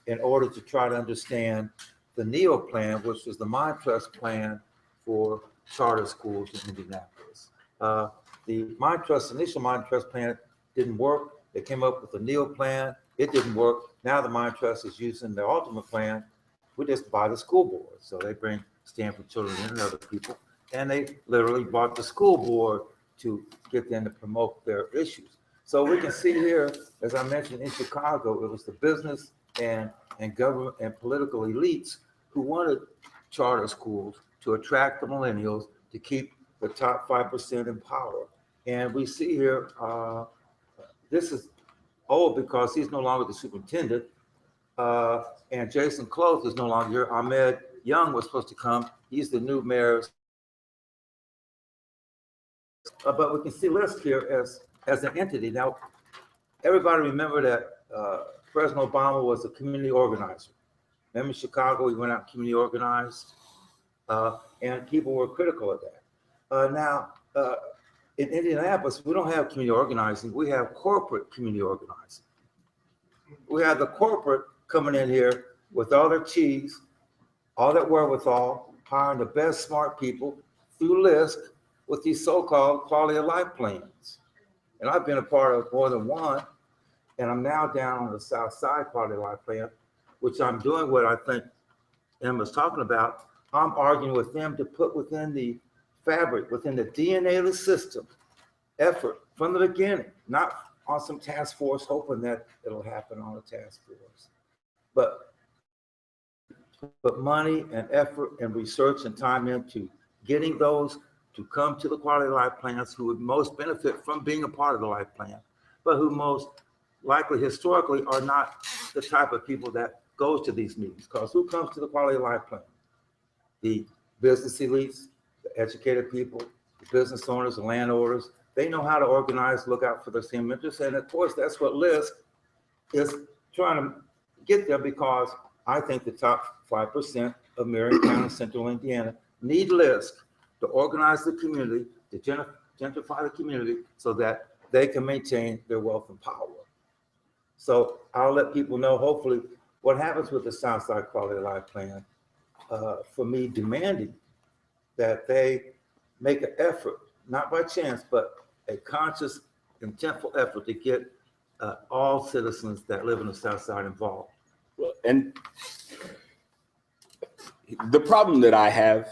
in order to try to understand the NEO plan, which is the Mind Trust plan for charter schools in Indianapolis. The Mind Trust, initial Mind Trust plan didn't work. They came up with the NEO plan. It didn't work. Now the Mind Trust is using the ultimate plan. We just buy the school board. So they bring Stanford children in and other people, and they literally bought the school board to get them to promote their issues. So we can see here, as I mentioned, in Chicago, it was the business and government and political elites who wanted charter schools to attract the millennials, to keep the top 5% in power. And we see here, this is old because he's no longer the superintendent, and Jason Close is no longer here. Ahmed Young was supposed to come. He's the new mayor. But we can see LISC here as an entity. Now, everybody remember that President Obama was a community organizer. Remember Chicago, he went out and community organized, and people were critical of that. Now, in Indianapolis, we don't have community organizing, we have corporate community organizing. We have the corporate coming in here with all their cheese, all that wherewithal, hiring the best smart people through LISC with these so-called quality of life plans. And I've been a part of more than one, and I'm now down on the South Side quality of life plan, which I'm doing what I think Emma's talking about. I'm arguing with them to put within the fabric, within the DNA of the system, effort from the beginning, not on some task force hoping that it'll happen on a task force, but money and effort and research and time into getting those to come to the quality of life plans who would most benefit from being a part of the life plan, but who most likely historically are not the type of people that goes to these meetings. Because who comes to the quality of life plan? The business elites, the educated people, the business owners, the landowners. They know how to organize, look out for their same interests. And of course, that's what LISC is trying to get there, because I think the top 5% of Marion County, Central Indiana, need LISC to organize the community, to gentrify the community so that they can maintain their wealth and power. So I'll let people know, hopefully, what happens with the Southside Quality of Life Plan, for me demanding that they make an effort, not by chance, but a conscious, intentful effort to get all citizens that live in the South Side involved. Well, and the problem that I have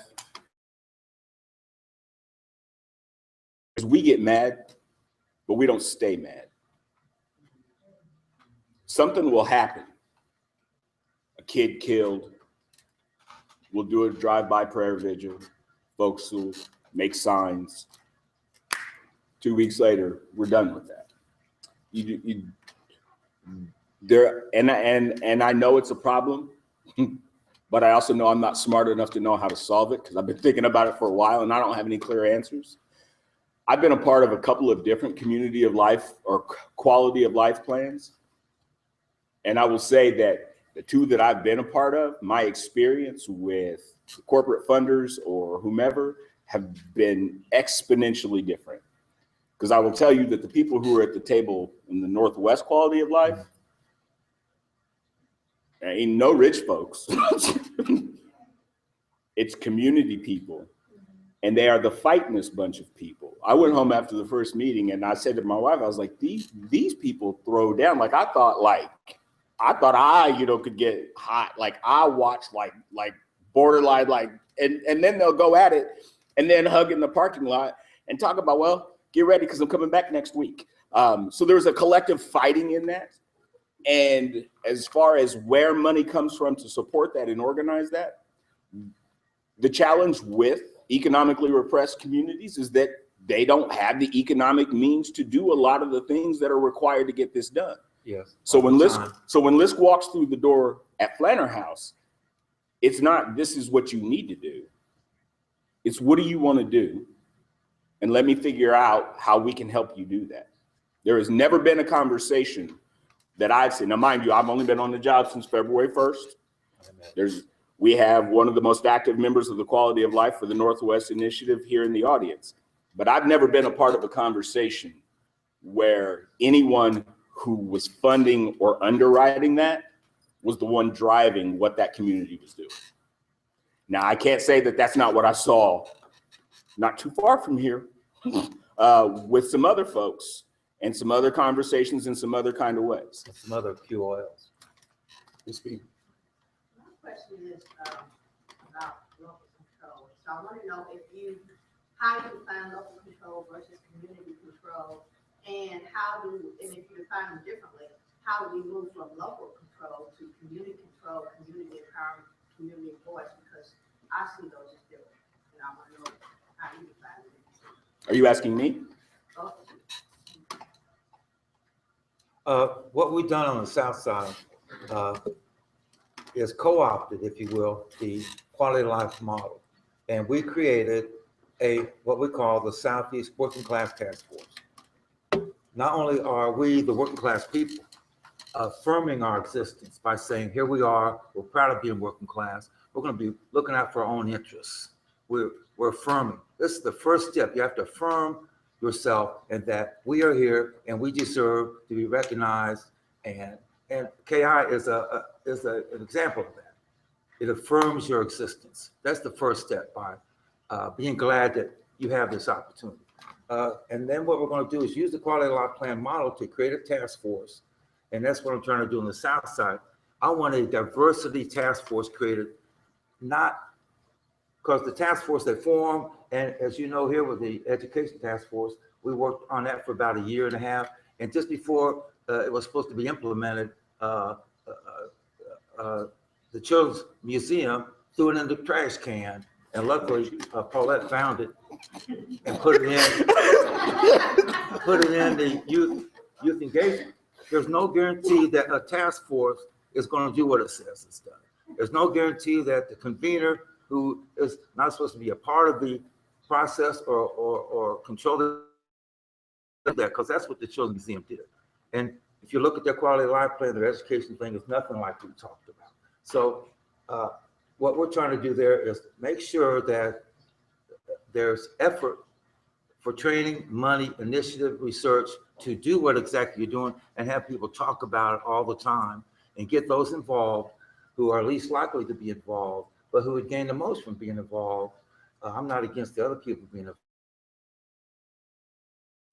is we get mad, but we don't stay mad. Something will happen. A kid killed. We'll do a drive-by prayer vigil. Folks will make signs. 2 weeks later, we're done with that. And I know it's a problem, but I also know I'm not smart enough to know how to solve it, because I've been thinking about it for a while and I don't have any clear answers. I've been a part of a couple of different community of life or quality of life plans. And I will say that the two that I've been a part of, my experience with corporate funders or whomever have been exponentially different. Because I will tell you that the people who are at the table in the Northwest quality of life, ain't no rich folks. It's community people. And they are the fightingest bunch of people. I went home after the first meeting and I said to my wife, I was like, these people throw down. Like, I thought I, could get hot. Like, I watched like borderline like, and then they'll go at it and then hug in the parking lot and talk about, well, get ready because I'm coming back next week. So there's a collective fighting in that. And as far as where money comes from to support that and organize that, the challenge with economically repressed communities is that they don't have the economic means to do a lot of the things that are required to get this done. Yes. So when Lisk walks through the door at Flanner House, it's not, this is what you need to do. It's what do you want to do? And let me figure out how we can help you do that. There has never been a conversation that I've seen. Now, mind you, I've only been on the job since February 1st. We have one of the most active members of the Quality of Life for the Northwest Initiative here in the audience. But I've never been a part of a conversation where anyone who was funding or underwriting that was the one driving what that community was doing. Now, I can't say that that's not what I saw not too far from here with some other folks and some other conversations in some other kind of ways. Some other QOLs. My question is about local control. So I want to know how you define local control versus community control, and and if you define them differently, how do we move from local control to community control, community empowerment, community voice? Because I see those as different, and I want to know how you define them. Are you asking me? What we've done on the South Side is co-opted, if you will, the quality of life model. And we created what we call the Southeast Working Class Task Force. Not only are we, the working class people, affirming our existence by saying, here we are, we're proud of being working class, we're going to be looking out for our own interests. We're affirming. This is the first step. You have to affirm yourself and that we are here and we deserve to be recognized. And KI is an example of that. It affirms your existence. That's the first step, by being glad that you have this opportunity. And then what we're going to do is use the quality of life plan model to create a task force. And that's what I'm trying to do on the South Side. I want a diversity task force created, not because the task force they form, and as you know here with the education task force, we worked on that for about 1.5 years. And just before it was supposed to be implemented, the Children's Museum threw it in the trash can. And luckily, Paulette found it and put it in the youth engagement. There's no guarantee that a task force is going to do what it says it's done. There's no guarantee that the convener, who is not supposed to be a part of the process or control that, because that's what the Children's Museum did. And if you look at their quality of life plan, their education thing is nothing like we talked about. So what we're trying to do there is make sure that there's effort for training, money, initiative, research to do what exactly you're doing and have people talk about it all the time and get those involved who are least likely to be involved, but who would gain the most from being involved. I'm not against the other people being involved.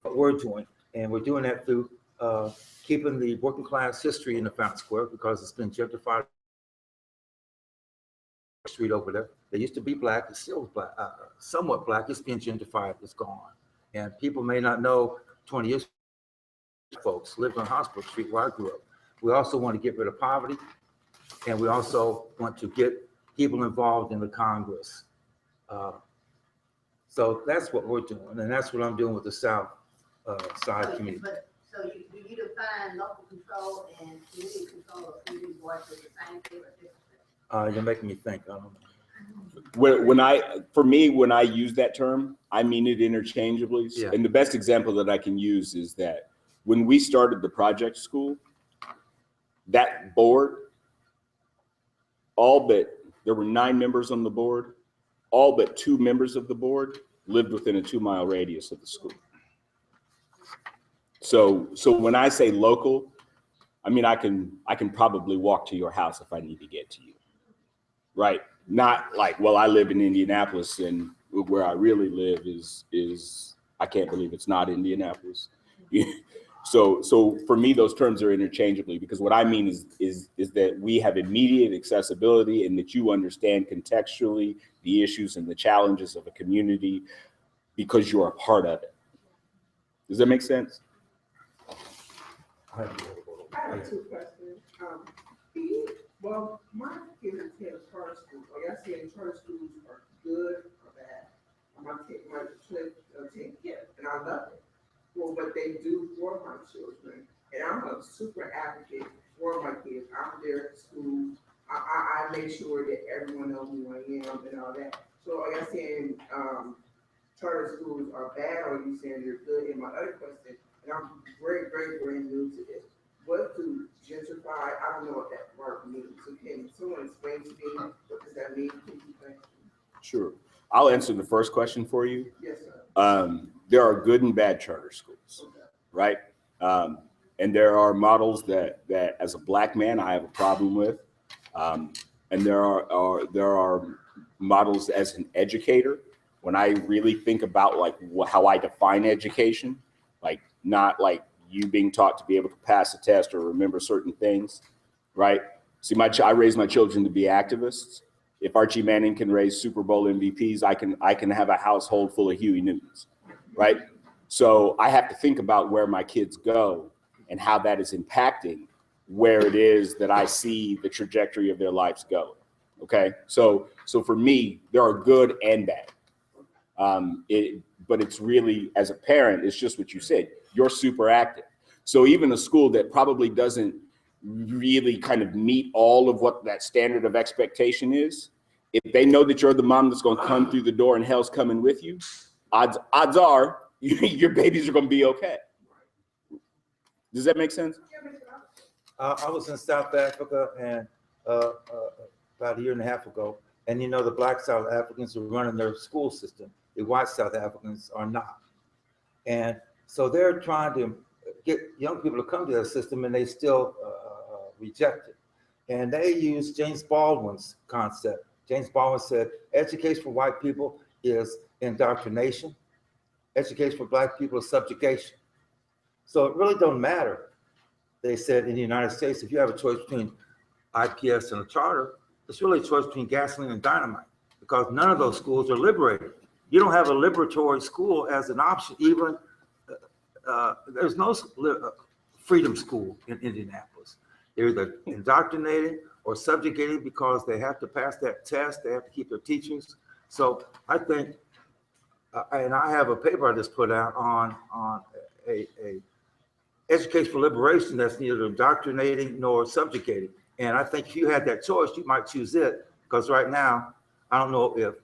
What we're doing, and we're doing that through keeping the working class history in the Fountain Square, because it's been gentrified. Street over there, they used to be black, it's still black, somewhat black, it's being gentrified, it's gone. And people may not know 20 years folks lived on Hospital Street where I grew up. We also want to get rid of poverty, and we also want to get people involved in the Congress. So that's what we're doing, and that's what I'm doing with the South Side community. So do you define local control and community control or community voice as the same thing or different? You're making me think. I don't know. When I use that term, I mean it interchangeably. Yeah. And the best example that I can use is that when we started the project school, that board, there were 9 members on the board, all but 2 members of the board lived within a 2-mile radius of the school. So when I say local, I mean, I can probably walk to your house if I need to get to you, right? Not like, well, I live in Indianapolis and where I really live is I can't believe it's not Indianapolis. So for me, those terms are interchangeably, because what I mean is that we have immediate accessibility and that you understand contextually the issues and the challenges of a community because you're a part of it. Does that make sense? I have two questions. Well, my kids attend charter schools. Like I said, charter schools are good or bad. My children attend Kheprw, and I love it for what they do for my children. And I'm a super advocate for my kids. I'm there at school. I make sure that everyone knows who I am and all that. So like I said, charter schools are bad, or are you saying they're good? And my other question, and I'm very new to this. What do gentrify? I don't know what that word means. So can someone explain to me what does that mean? Sure. I'll answer the first question for you. Yes, sir. There are good and bad charter schools, right? And there are models that as a Black man, I have a problem with. And there are models as an educator, when I really think about like how I define education, like not like you being taught to be able to pass a test or remember certain things, right? See, I raise my children to be activists. If Archie Manning can raise Super Bowl MVPs, I can have a household full of Huey Newtons, right? So I have to think about where my kids go and how that is impacting where it is that I see the trajectory of their lives go. Okay, so for me, there are good and bad. But it's really, as a parent, it's just what you said. You're super active. So even a school that probably doesn't really kind of meet all of what that standard of expectation is, if they know that you're the mom that's going to come through the door and hell's coming with you, odds are your babies are going to be okay. Does that make sense? I was in South Africa and about a year and a half ago, and you know the Black South Africans are running their school system. The white South Africans are not. And so they're trying to get young people to come to their system, and they still reject it. And they use James Baldwin's concept. James Baldwin said, education for white people is indoctrination. Education for Black people is subjugation. So it really don't matter. They said in the United States, if you have a choice between IPS and a charter, it's really a choice between gasoline and dynamite, because none of those schools are liberated. You don't have a liberatory school as an option. Even there's no freedom school in Indianapolis. They're either indoctrinated or subjugated because they have to pass that test. They have to keep their teachers. So I think, and I have a paper I just put out on a education for liberation that's neither indoctrinating nor subjugating. And I think if you had that choice, you might choose it, because right now, I don't know if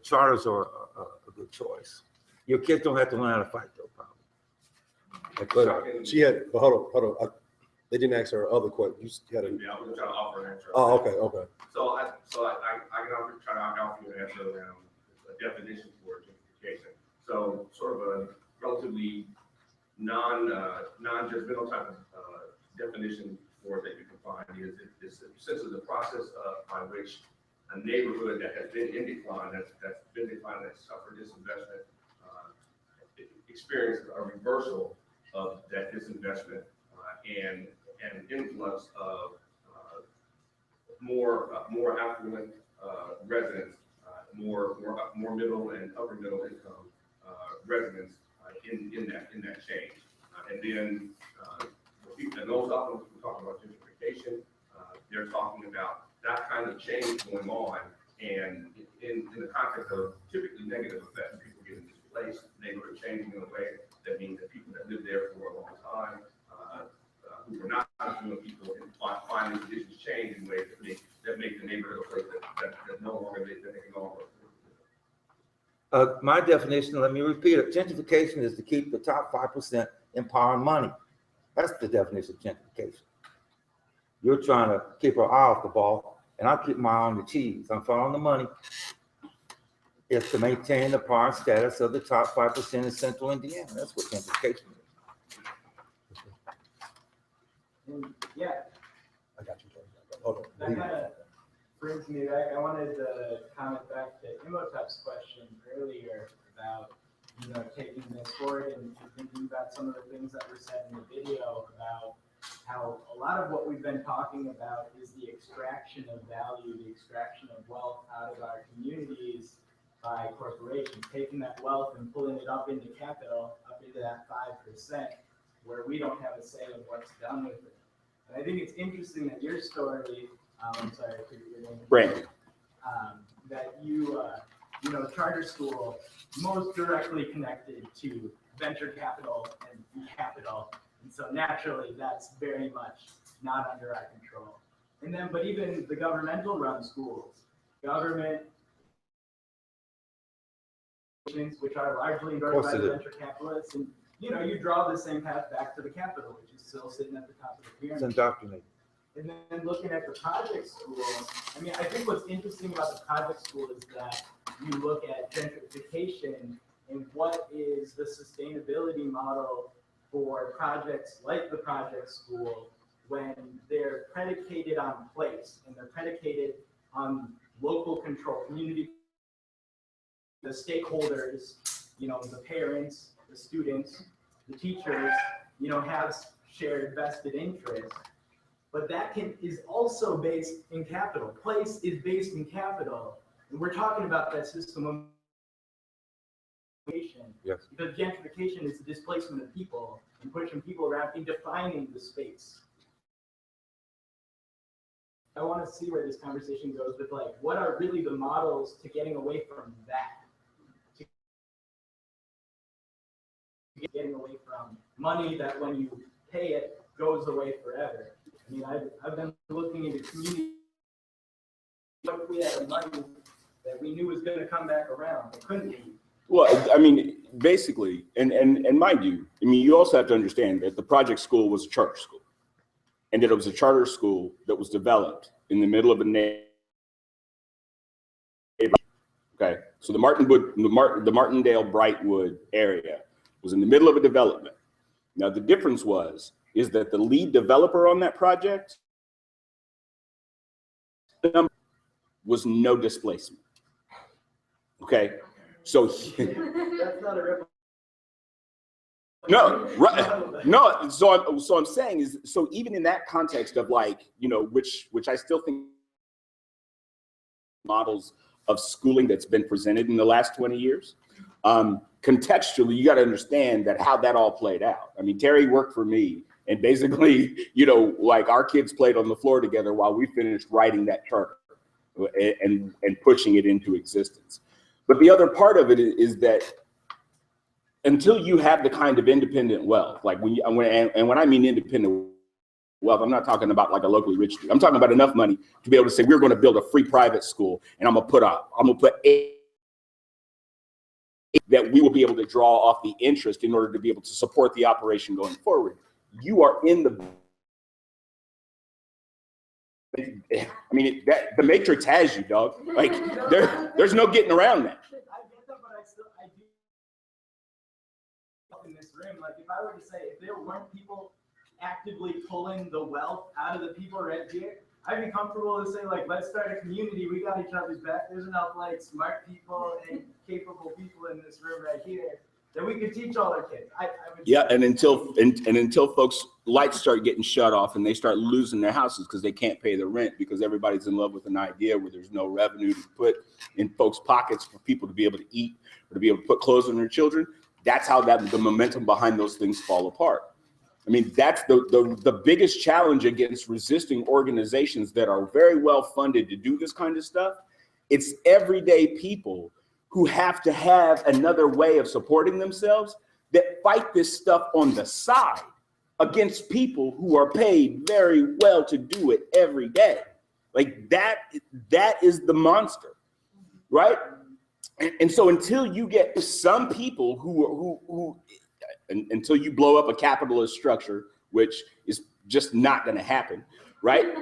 charters are a good choice. Your kids don't have to learn how to fight, though, probably. But she had, but hold on. They didn't ask her other question. You had a. Yeah, I was trying to offer an answer. Oh, okay. So I can try to offer you an answer around a definition for gentrification. So sort of a relatively non-judgmental type of definition for it that you can find is it's essentially the process by which a neighborhood that has been in decline, that's suffered disinvestment, experiences a reversal of that disinvestment and an influx of more affluent residents, more middle and upper middle income residents in that change, and then and those often we talk about gentrification. They're talking about that kind of change going on, and in the context of typically negative effects, people getting displaced, neighborhood changing in a way that means that people that lived there for a long time, who were not affluent people, and finally conditions change in ways that make the neighborhood a place that no longer that they can go on. My definition, let me repeat it. Gentrification is to keep the top 5% in power and money. That's the definition of gentrification. You're trying to keep our eye off the ball, and I keep my eye on the cheese. I'm following the money. It's to maintain the power and status of the top 5% in central Indiana. That's what gentrification is. And yeah. I got you. Hold on. That kind of brings me back. I wanted to comment back to Imhotep's question earlier about taking this forward and thinking about some of the things that were said in the video about how a lot of what we've been talking about is the extraction of value, the extraction of wealth out of our communities by corporations, taking that wealth and pulling it up into capital, up into that 5%, where we don't have a say of what's done with it. And I think it's interesting that your story, I'm sorry, I forget your name. Brandon. That you, charter school most directly connected to venture capital and capital. And so naturally, that's very much not under our control. And then, but even the governmental run schools, government, which are largely run by the venture capitalists, and you draw the same path back to the capital, which is still sitting at the top of the pyramid. It's indoctrinated. And then looking at the project school, I mean, I think what's interesting about the project school is that you look at gentrification and what is the sustainability model for projects like the project school when they're predicated on place and they're predicated on local control, community, the stakeholders, the parents, the students, the teachers, have shared vested interests. But that is also based in capital. Place is based in capital. And we're talking about that system of gentrification. Yes. Because gentrification is the displacement of people and pushing people around and defining the space. I want to see where this conversation goes with what are really the models to getting away from that? To getting away from money that when you pay it goes away forever. I mean, I've been looking into community. What if we had money that we knew was going to come back around? It couldn't be. Well, I mean, basically, and mind you, I mean, you also have to understand that the project school was a charter school, and that it was a charter school that was developed in the middle of a neighborhood. Okay, so the Martindale Brightwood area was in the middle of a development. Now, the difference is that the lead developer on that project was no displacement. Okay, so that's not a rip. No, right? No. So I'm saying is, so even in that context of which I still think models of schooling that's been presented in the last 20 years. Contextually, you got to understand that how that all played out. I mean, Terry worked for me, and basically, our kids played on the floor together while we finished writing that charter and pushing it into existence. But the other part of it is that until you have the kind of independent wealth, when I mean independent wealth, I'm not talking about like a locally rich dude. I'm talking about enough money to be able to say we're going to build a free private school, and I'm gonna put that we will be able to draw off the interest in order to be able to support the operation going forward. You are in the, I mean, the matrix has you, dog. Like there's no getting around that. I get that, but I do in this room. Like if I were to say, if there weren't people actively pulling the wealth out of the people right here, I'd be comfortable to say, let's start a community. We got each other's back. There's enough smart people and capable people in this room right here that we could teach all our kids. Yeah, and until folks' lights start getting shut off and they start losing their houses because they can't pay the rent because everybody's in love with an idea where there's no revenue to put in folks' pockets for people to be able to eat or to be able to put clothes on their children. That's how the momentum behind those things fall apart. I mean, that's the biggest challenge against resisting organizations that are very well funded to do this kind of stuff. It's everyday people who have to have another way of supporting themselves that fight this stuff on the side against people who are paid very well to do it every day. Like that is the monster, right? And so until you get some people who until you blow up a capitalist structure, which is just not going to happen, right?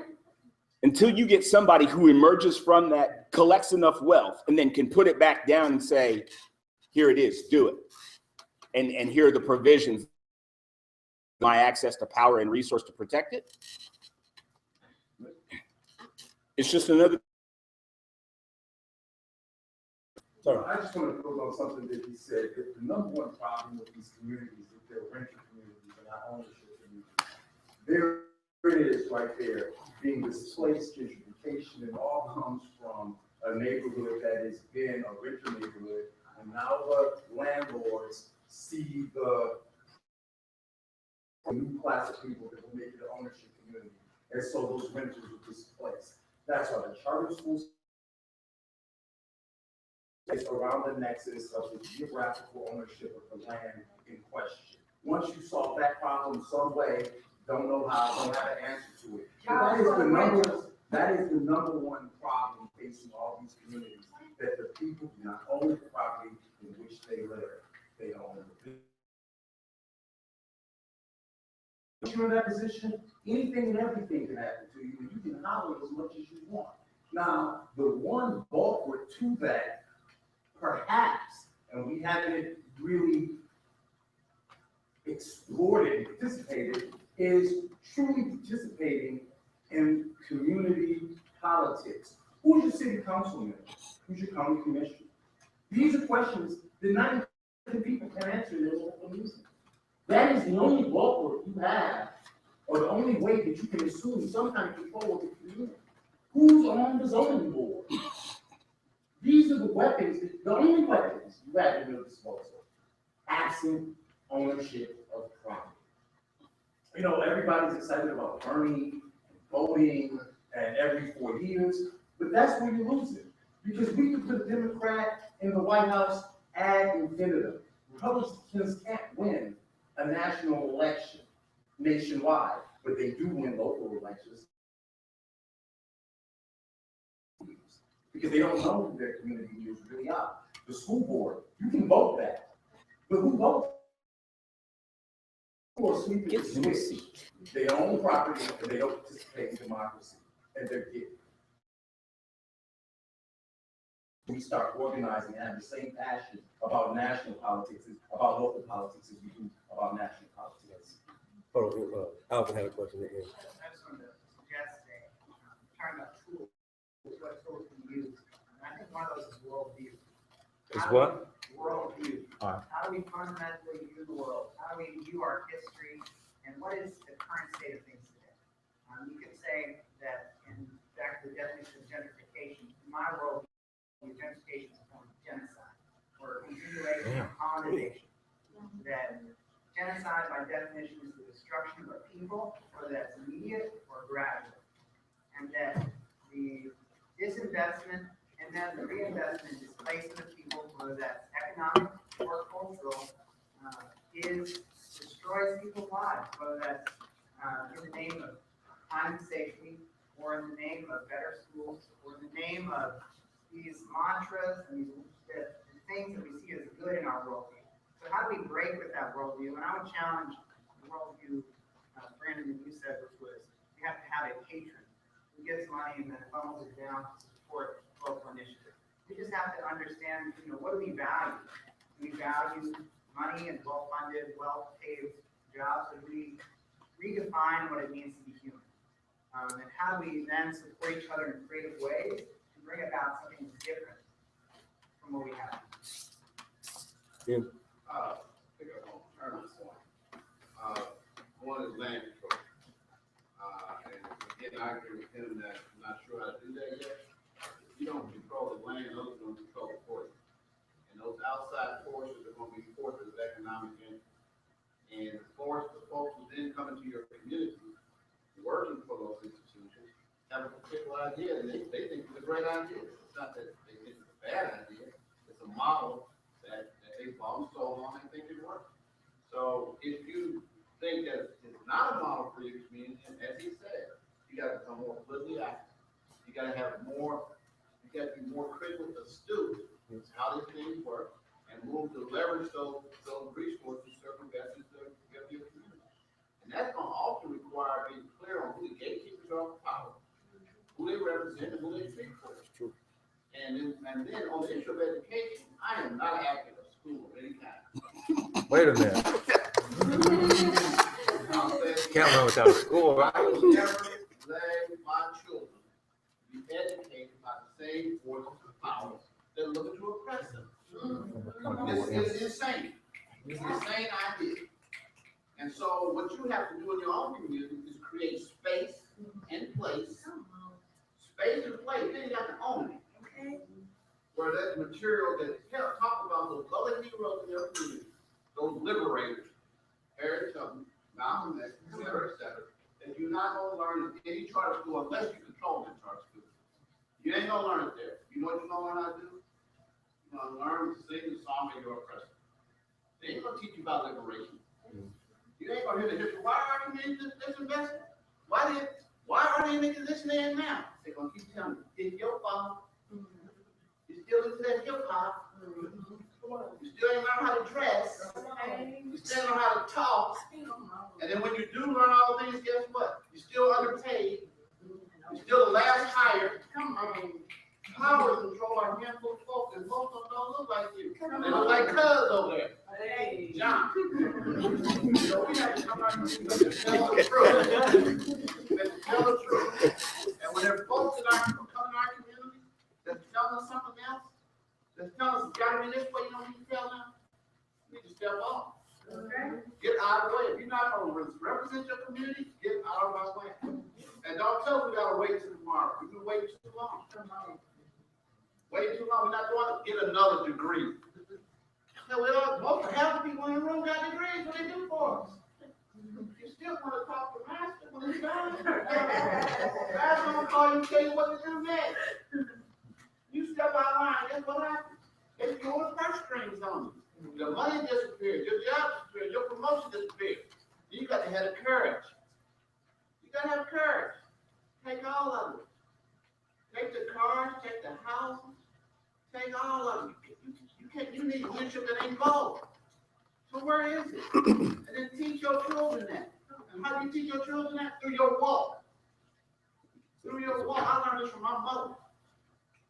Until you get somebody who emerges from that, collects enough wealth, and then can put it back down and say, here it is, do it. And here are the provisions, my access to power and resource to protect it. It's just another. Sorry. I just want to build on something that he said, that the number one problem with these communities, if they're rental communities and not ownership communities, there it is right there, being displaced, gentrification, it all comes from a neighborhood that has been a rental neighborhood, and now the landlords see the new class of people that will make it an ownership community, and so those renters are displaced. That's why the charter schools is around the nexus of the geographical ownership of the land in question. Once you solve that problem some way, don't know how, don't have an answer to it. But that is the number one problem facing all these communities, that the people do not own the property in which they live. They don't own the business. Once you're in that position, anything and everything can happen to you, and you can holler as much as you want. Now, the one bulwark to that, perhaps, and we haven't really explored it and participated, is truly participating in community politics. Who's your city councilman? Who's your county commissioner? These are questions that not even people can answer in their local meetings. That is the only bulwark you have, or the only way that you can assume some kind of control of the community. Who's on the zoning board? These are the weapons, the only weapons you have at your disposal, absent ownership of property. You know, everybody's excited about Bernie, voting, and every 4 years, but that's where you lose it. Because we can put a Democrat in the White House ad infinitum. Republicans can't win a national election nationwide, but they do win local elections. Because they don't know who their community leaders really are. The school board, you can vote that, but who votes? Who are sleeping in the switch? They own property and they don't participate in democracy, and they're getting. We start organizing and have the same passion about national politics, about local politics, as we do about national politics. Hold on, Alvin had a question at the end. I just wanted to suggest talking about tools, what tools can we use? And I think one of those is worldview. Is what? Worldview. All right. How do we fundamentally view the world? How do we view our history? And what is the current state of things today? You could say that in fact the definition of gentrification, in my world, gentrification is a form of genocide or continuation of colonization. That genocide by definition is the destruction of a people, whether that's immediate or gradual. And that the disinvestment and then the reinvestment, displacement of people, whether that's economic or cultural, destroys people's lives, whether that's in the name of climate safety, or in the name of better schools, or in the name of these mantras and these things that we see as good in our worldview. So how do we break with that worldview? And I would challenge the worldview, Brandon, that you said, which was we have to have a patron who gives money and then funnels it down to support local initiatives. We just have to understand, what do we value? Do we value money and well-funded, well-paid jobs? Or do we redefine what it means to be human? And how do we then support each other in creative ways to bring about something different from what we have? Yeah. I think I'm on Ernest's point. One is land control. And again, I agree with him that I'm not sure how to do that yet. If you don't control the land, others are going to control the force. And those outside forces are going to be forces of economic interest. And the folks who then come into your community, working for those institutions, have a particular idea, and they think it's a great idea. It's not that they think it's a bad idea. It's a model that they bought and sold on and think it works. So if you think that it's not a model for your community, and as he said, you got to become more politically active. You got to have more. You got to be more critically astute to how these things work, and move to leverage those resources, certain investments to give your community. And that's going to also require being clear on who the gatekeepers are of power, who they represent, and who they speak for. True. And then on the issue of education, I am not an advocate of school of any kind. Wait a minute. Can't run without a school. I will never let my children be educated by the same forces of power they're looking to oppress them. It's insane. It's an insane idea. And so what you have to do in your own community is create space and place. Space and place, then you have to own it. Okay. Where that material that talk about those other heroes in your community, those liberators, Harriet Tubman, Malcolm X, et cetera, that you're not going to learn in any charter school unless you control that charter school. You ain't going to learn it there. You know what you're going to learn how to do? You're going to learn to sing the song of your oppressor. They ain't going to teach you about liberation. You ain't going to hear the history. Why are communities disinvested? Why are they in the position they're in now? They're going to keep telling you, it's your fault. You're still into that hip hop. You still ain't learn how to dress. You still don't know how to talk. And then when you do learn all things, guess what? You're still underpaid. You're still the last hired. Power control our handful of folks, and most of them don't look like you. They look like cuz over there. Hey, John. So we have to come out and tell the truth. Tell the truth. And when there are folks that are coming in our community that's telling us something else, that's telling us it's got to be this way, you don't need to tell them. You need to step off. Okay. Get out of the way. If you're not going to represent your community, get out of our way. And don't tell us we got to wait till tomorrow. We've been waiting too long. Wait too long. We're not going to get another degree. No, most half the people in the room got degrees. What they do for us? You still want to talk to master when he's done. Master going to call you and tell you what to do next. You step out of line, guess what happens? They throw the purse strings on you. Your money disappears, your job disappears, your promotion disappears. You got to have the courage. You got to have courage. Take all of it. Take the cars, take the houses, take all of it. You need leadership that ain't bold. So where is it? And then teach your children that. And how do you teach your children that? Through your walk. Through your walk. I learned this from my mother,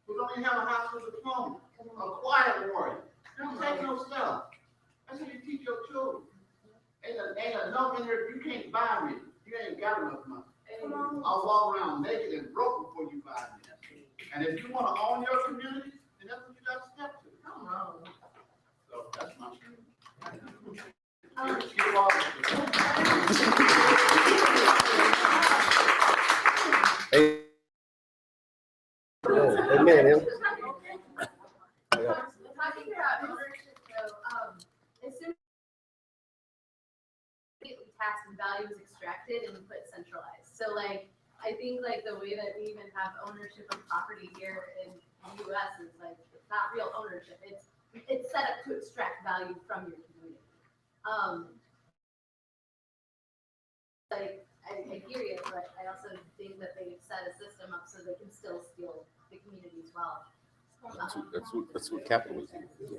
who don't even have a high school diploma. A quiet warrior. Don't take no stuff. That's how you teach your children. Ain't enough in here. You can't buy me. You ain't got enough money. I'll walk around naked and broke before you buy me. And if you want to own your community, then that's what you got to step to. Come on. So that's my truth. Amen. Talking about ownership, though, as soon as tax and value is extracted and put centralized. So, like, I think like the way that we even have ownership of property here in the U.S. is like it's not real ownership. It's set up to extract value from your community. Like I hear you, but I also think that they've set a system up so they can still steal the community's wealth. That's what capitalism is.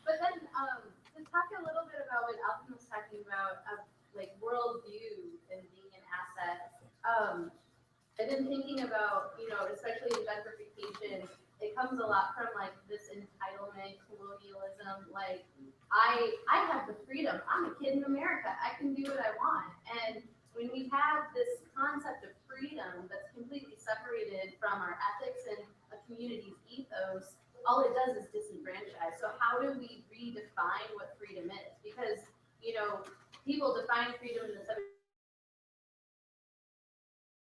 But then to talk a little bit about what Alvin was talking about, like worldview and being an asset. I've been thinking about, especially in gentrification, it comes a lot from like this entitlement, colonialism. Like I have the freedom. I'm a kid in America. I can do what I want. And when we have this concept of freedom that's completely separated from our ethics and a community's ethos, all it does is disenfranchise. So how do we redefine what freedom is? Because, people define freedom in the 70s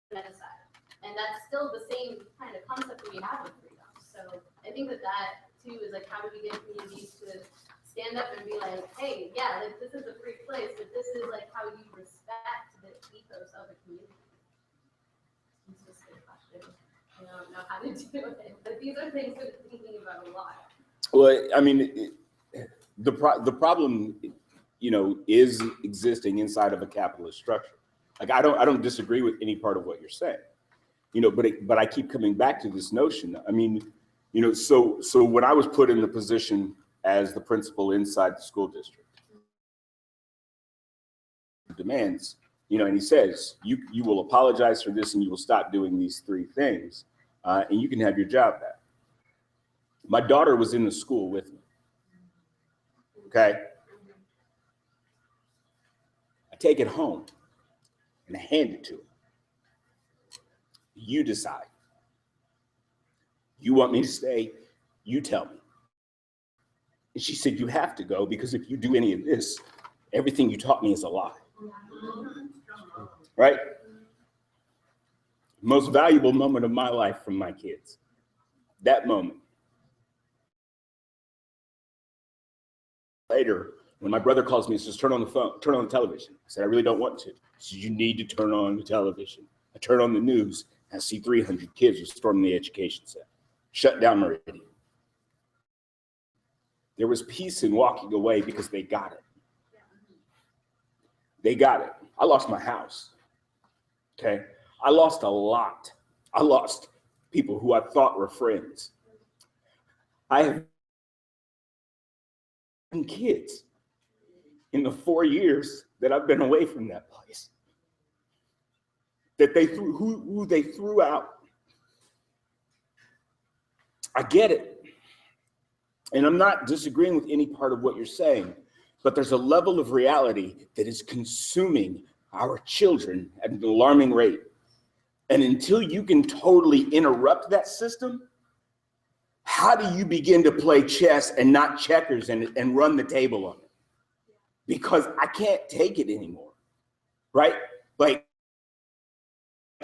genocide. And that's still the same kind of concept we have of freedom. So I think that too is like, how do we get communities to stand up and be like, hey, yeah, like this is a free place, but this is like how you respect the ethos of a community. It's just a question. I don't know how to do it, but these are things that I'm thinking about a lot. Well, I mean, the problem, is existing inside of a capitalist structure. Like I don't disagree with any part of what you're saying, but I keep coming back to this notion. I mean, so when I was put in the position as the principal inside the school district, demands, and he says, you will apologize for this and you will stop doing these 3 things, and you can have your job back. My daughter was in the school with me. Okay. I take it home. and I hand it to her. You decide. You want me to stay? You tell me. And she said, you have to go, because if you do any of this, everything you taught me is a lie. Right? Most valuable moment of my life from my kids. That moment. Later, when my brother calls me and says, turn on the phone, turn on the television. I said, I really don't want to. He said, you need to turn on the television. I turn on the news, and I see 300 kids were storming the education center. Shut down Meridian. There was peace in walking away because they got it. They got it. I lost my house. Okay? I lost a lot. I lost people who I thought were friends. I have kids in the 4 years that I've been away from that place, that they threw, who they threw out. I get it. And I'm not disagreeing with any part of what you're saying, but there's a level of reality that is consuming our children at an alarming rate. And until you can totally interrupt that system, how do you begin to play chess and not checkers and run the table on it? Because I can't take it anymore, right? Like,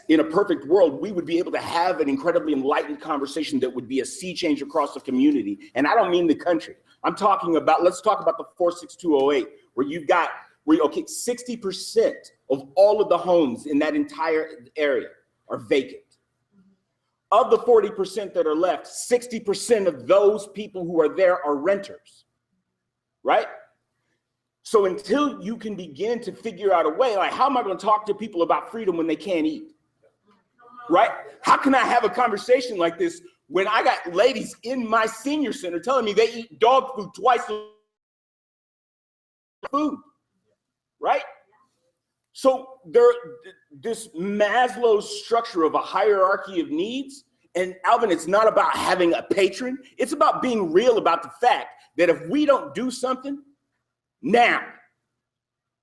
in a perfect world, we would be able to have an incredibly enlightened conversation that would be a sea change across the community. And I don't mean the country. I'm talking about, let's talk about the 46208, where you've got, okay, 60% of all of the homes in that entire area are vacant. Of the 40% that are left, 60% of those people who are there are renters, right? So until you can begin to figure out a way, like, how am I going to talk to people about freedom when they can't eat? Right? How can I have a conversation like this when I got ladies in my senior center telling me they eat dog food twice a food, right? So this Maslow's structure of a hierarchy of needs, and Alvin, it's not about having a patron. It's about being real about the fact that if we don't do something now,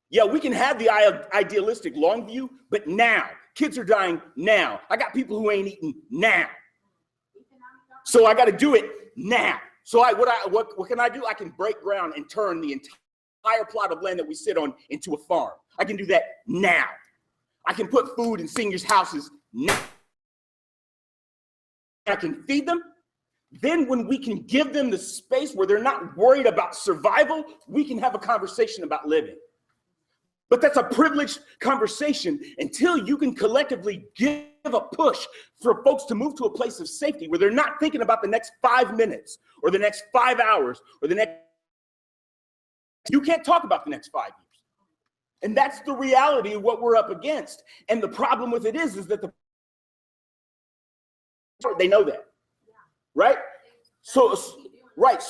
yeah, we can have the idealistic long view, but now, kids are dying now. I got people who ain't eating now. So I got to do it now. So what can I do? I can break ground and turn the entire plot of land that we sit on into a farm. I can do that now. I can put food in seniors' houses now. I can feed them. Then when we can give them the space where they're not worried about survival, we can have a conversation about living. But that's a privileged conversation until you can collectively give a push for folks to move to a place of safety where they're not thinking about the next 5 minutes or the next 5 hours or the next. You can't talk about the next 5 years. And that's the reality of what we're up against. And the problem with it is that they know that, right? So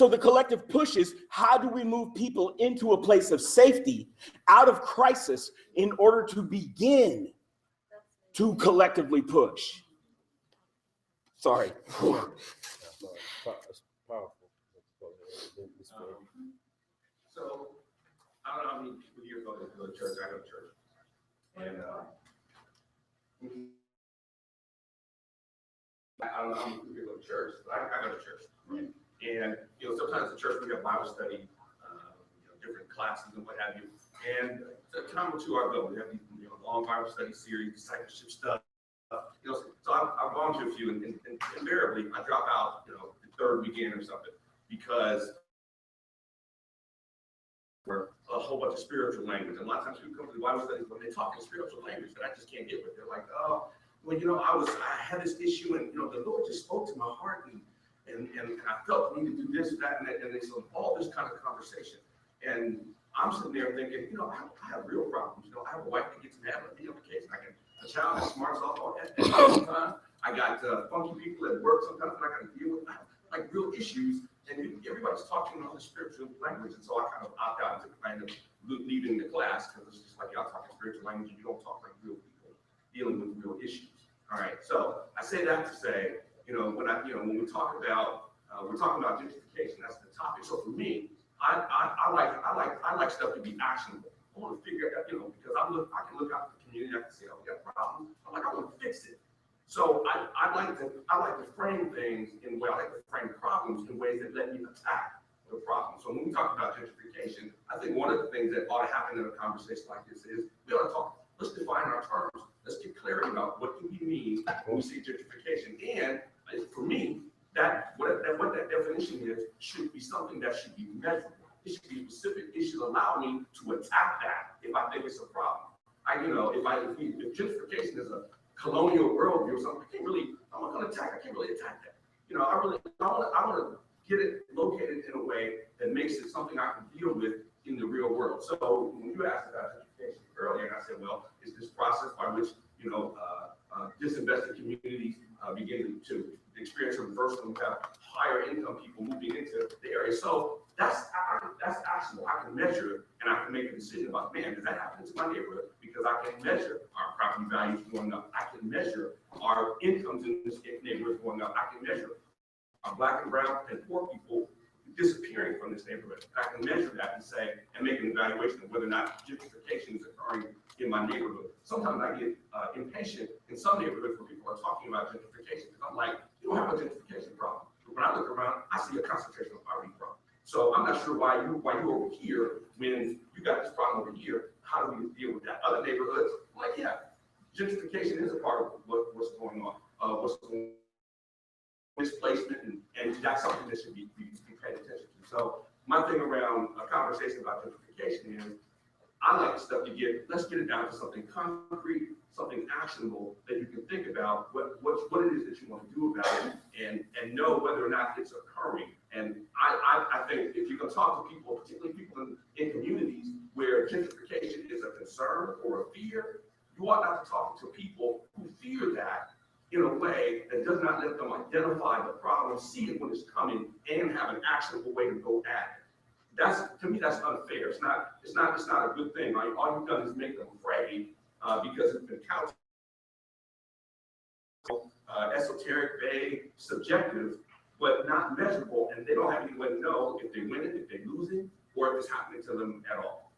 the collective push is, how do we move people into a place of safety, out of crisis, in order to begin to collectively push? Sorry. So, I don't know how many people here go to church. I go to church. And I don't know how many people here go to church, but I go to church. And, sometimes at church we have Bible study, different classes and what have you. And a time or two I go, we have these long Bible study series, discipleship stuff. So I've gone to a few, and invariably I drop out, the third weekend or something, because or a whole bunch of spiritual language. And a lot of times people come to the Bible studies when they talk in spiritual language that I just can't get with. They're like, oh, well, I had this issue, and the Lord just spoke to my heart, and I felt I need to do this, that, and that, and it's all this kind of conversation. And I'm sitting there thinking, I have real problems. I have a wife that gets mad at me on occasion. I got a child that smarts off at the same time. I got funky people at work sometimes that I got to deal with. I have like real issues, and everybody's talking in all this spiritual language, and so I kind of opt out into kind of leaving the class, because it's just like, y'all talking spiritual language, and you don't talk like real people dealing with real issues. All right, so I say that to say, when we talk about we're talking about gentrification, that's the topic. So for me, I like stuff to be actionable. want to figure out, because I can look out at the community, I can say, oh, we got problems. I'm like, I want to fix it. So I like to frame things in ways, I like to frame problems in ways that let me attack the problem. So when we talk about gentrification, I think one of the things that ought to happen in a conversation like this is we ought to talk, let's define our terms. Let's get clarity about what do we mean when we see gentrification. And for me, what that definition is should be something that should be measurable. It should be specific. It should allow me to attack that if I think it's a problem. If gentrification is a colonial worldview or something, I'm not going to attack. I can't really attack that. I want to get it located in a way that makes it something I can deal with in the real world. So when you asked about gentrification earlier, and I said, well, it's this process by which disinvested communities begin to experience a reversal and have higher income people moving into the area. So that's actionable. I can measure it and I can make a decision about, man, does that happen to my neighborhood? Because I can measure our property values going up. I can measure our incomes in this neighborhood going up. I can measure our Black and brown and poor people disappearing from this neighborhood. I can measure that and make an evaluation of whether or not gentrification is occurring in my neighborhood. Sometimes I get impatient in some neighborhoods where people are talking about gentrification because I'm like, you don't have a gentrification problem. But when I look around, I see a concentration of poverty problem. So I'm not sure why you're over here when you got this problem over here. How do we deal with that? Other neighborhoods, I'm like, yeah, gentrification is a part of what's going on. Displacement, and that's something that should be paid attention to. So my thing around a conversation about gentrification is, I like stuff let's get it down to something concrete, something actionable that you can think about what it is that you want to do about it and know whether or not it's occurring. And I think if you can talk to people, particularly people in communities where gentrification is a concern or a fear, you ought not to talk to people who fear that in a way that does not let them identify the problem, see it when it's coming, and have an actionable way to go at it. To me, that's unfair. It's not a good thing, right? All you've done is make them afraid because it's been counted esoteric, vague, subjective, but not measurable, and they don't have any way to know if they win it, if they lose it, or if it's happening to them at all.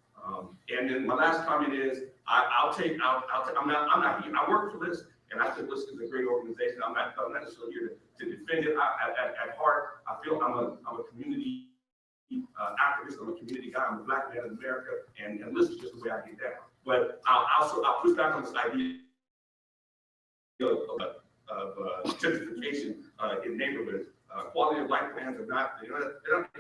And then my last comment is, I'm not here. I work for this, and I think this is a great organization. I'm not necessarily here to defend it. At heart, I feel I'm a community activist. I'm a community guy. I'm a Black man in America, and this is just the way I get down. But I'll push back on this idea of gentrification in neighborhoods. Quality of life plans are not, they're not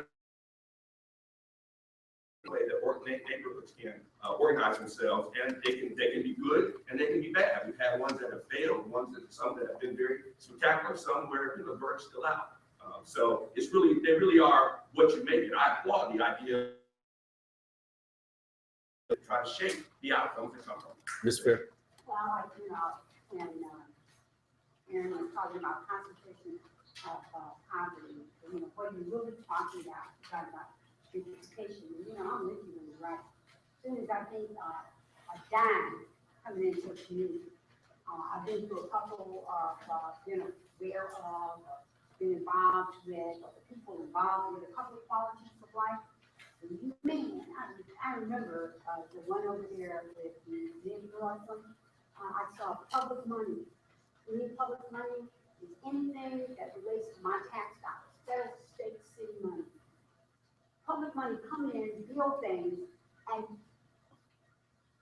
the way that neighborhoods can organize themselves, and they can be good and they can be bad. We've had ones that have failed, some that have been very spectacular, some where the bird's still out. So they really are what you make it. I applaud the idea of trying to shape the outcomes that come from it. Ms. Fair. Well, I like, when Aaron was talking about concentration of poverty, what you're really talking about gentrification. I'm with you when you're right. As soon as I think a dime coming into a community, I've been through a couple of, been aware of, been involved with, the people involved with a couple of qualities of life. And man, I remember the one over there with the Navy Blossom. I saw public money. To me, public money is anything that relates to my tax dollars, federal, state, city money. Public money come in, build things, and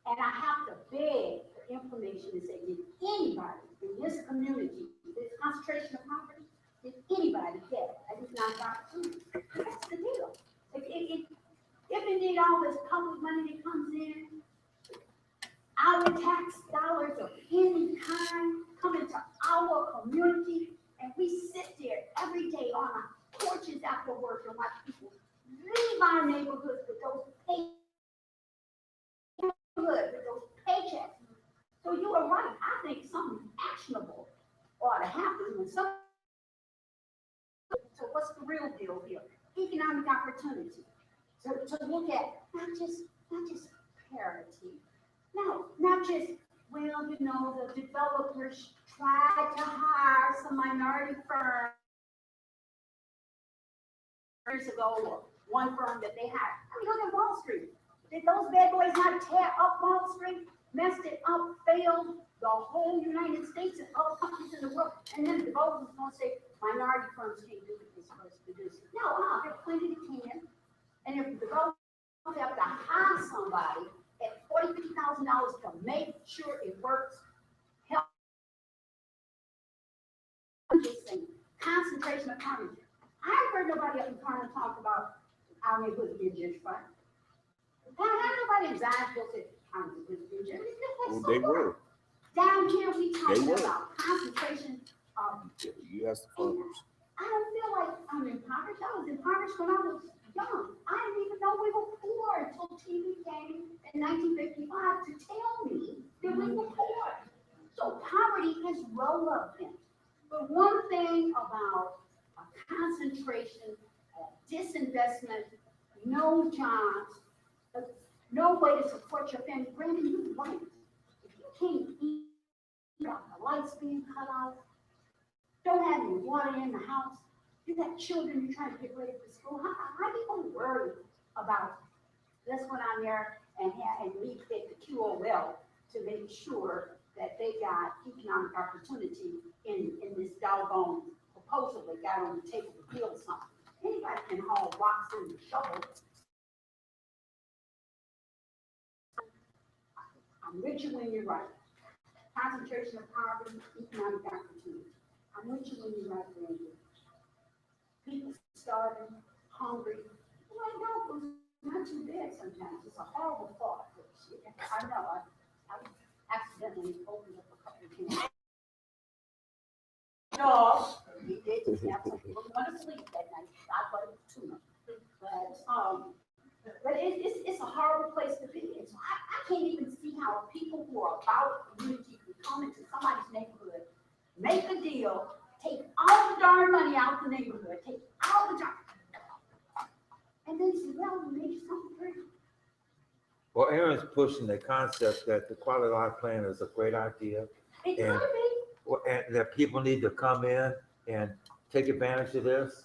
I have to beg for information and say, did anybody in this community, this concentration of poverty, did anybody get at this opportunity? That's the deal. If indeed all this public money that comes in, our tax dollars of any kind come into our community, and we sit there every day on our porches after work and watch people leave our neighborhoods with those paychecks. So you are right. I think something actionable ought to happen when some. So what's the real deal here? Economic opportunity. To look at not just parity. No, not just, well, the developers tried to hire some minority firm years ago, or one firm that they hired. I mean, look at Wall Street. Did those bad boys not tear up Wall Street, messed it up, failed the whole United States and other countries in the world? And then the voters are gonna say, minority firms can't do what they're supposed to do. No, there are plenty that can. And if the voters have to hire somebody at $40,000, $50,000 to make sure it works, help. I'm just saying, concentration of poverty. I haven't heard nobody up in Carmen talk about our neighborhood being gentrified. I haven't nobody in Zionsville say our neighborhood being gentrified. Well, they were. Down here, we They talking were. about concentration of. You asked the farmers. I don't feel like I'm impoverished. I was impoverished when I was young. I didn't even know we were poor until TV came in 1955 to tell me that we were poor. So poverty is relevant. But one thing about a concentration, disinvestment, no jobs, no way to support your family. Brandon, you're right. If you can't eat, the lights being cut off, don't have any water in the house, you got children you're trying to get ready for school, how are you going to worry about this one on there and leave it the QOL to make sure that they got economic opportunity in this doggone proposal they got on the table to build something? Anybody can haul rocks and shovels. I'm with you when you're right. Concentration of poverty, economic opportunity. I'm with you when you're right, Randy. People starving, hungry. Well, I know food's not too bad sometimes. It's a horrible thought. I know. I accidentally opened up a couple of cans. No, we did just have some people who want to sleep that night. I thought it was tuna. But it's a horrible place to be. And so I can't even see how people who are about community can come into somebody's neighborhood, make a deal, take all the darn money out the neighborhood, take all the jobs, and then say, well, we made something pretty. Well, Aaron's pushing the concept that the quality of life plan is a great idea. It and, could be. and that people need to come in and take advantage of this.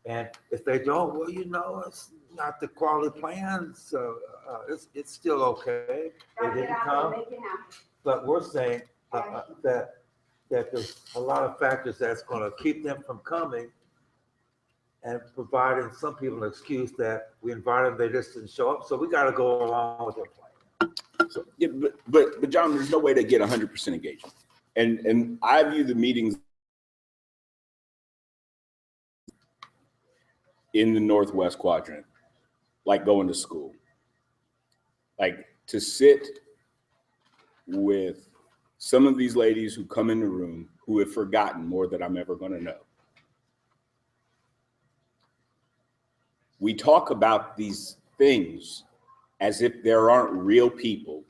And if they don't, well, you know, it's not the quality plan, so it's still okay. They didn't come. But we're saying that there's a lot of factors that's going to keep them from coming, and providing some people an excuse that we invited them, they just didn't show up. So we got to go along with their plan. So, yeah, but John, there's no way to get 100% engagement. And I view the meetings in the Northwest quadrant like going to school. Like to sit with some of these ladies who come in the room who have forgotten more than I'm ever going to know. We talk about these things as if there aren't real people,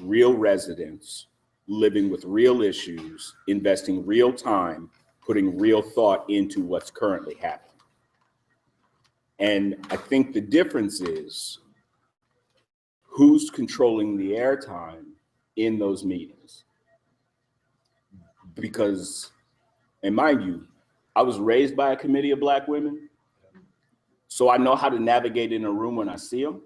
real residents, living with real issues, investing real time, putting real thought into what's currently happening. And I think the difference is who's controlling the airtime in those meetings. Because, and mind you, I was raised by a committee of Black women, so I know how to navigate in a room when I see them,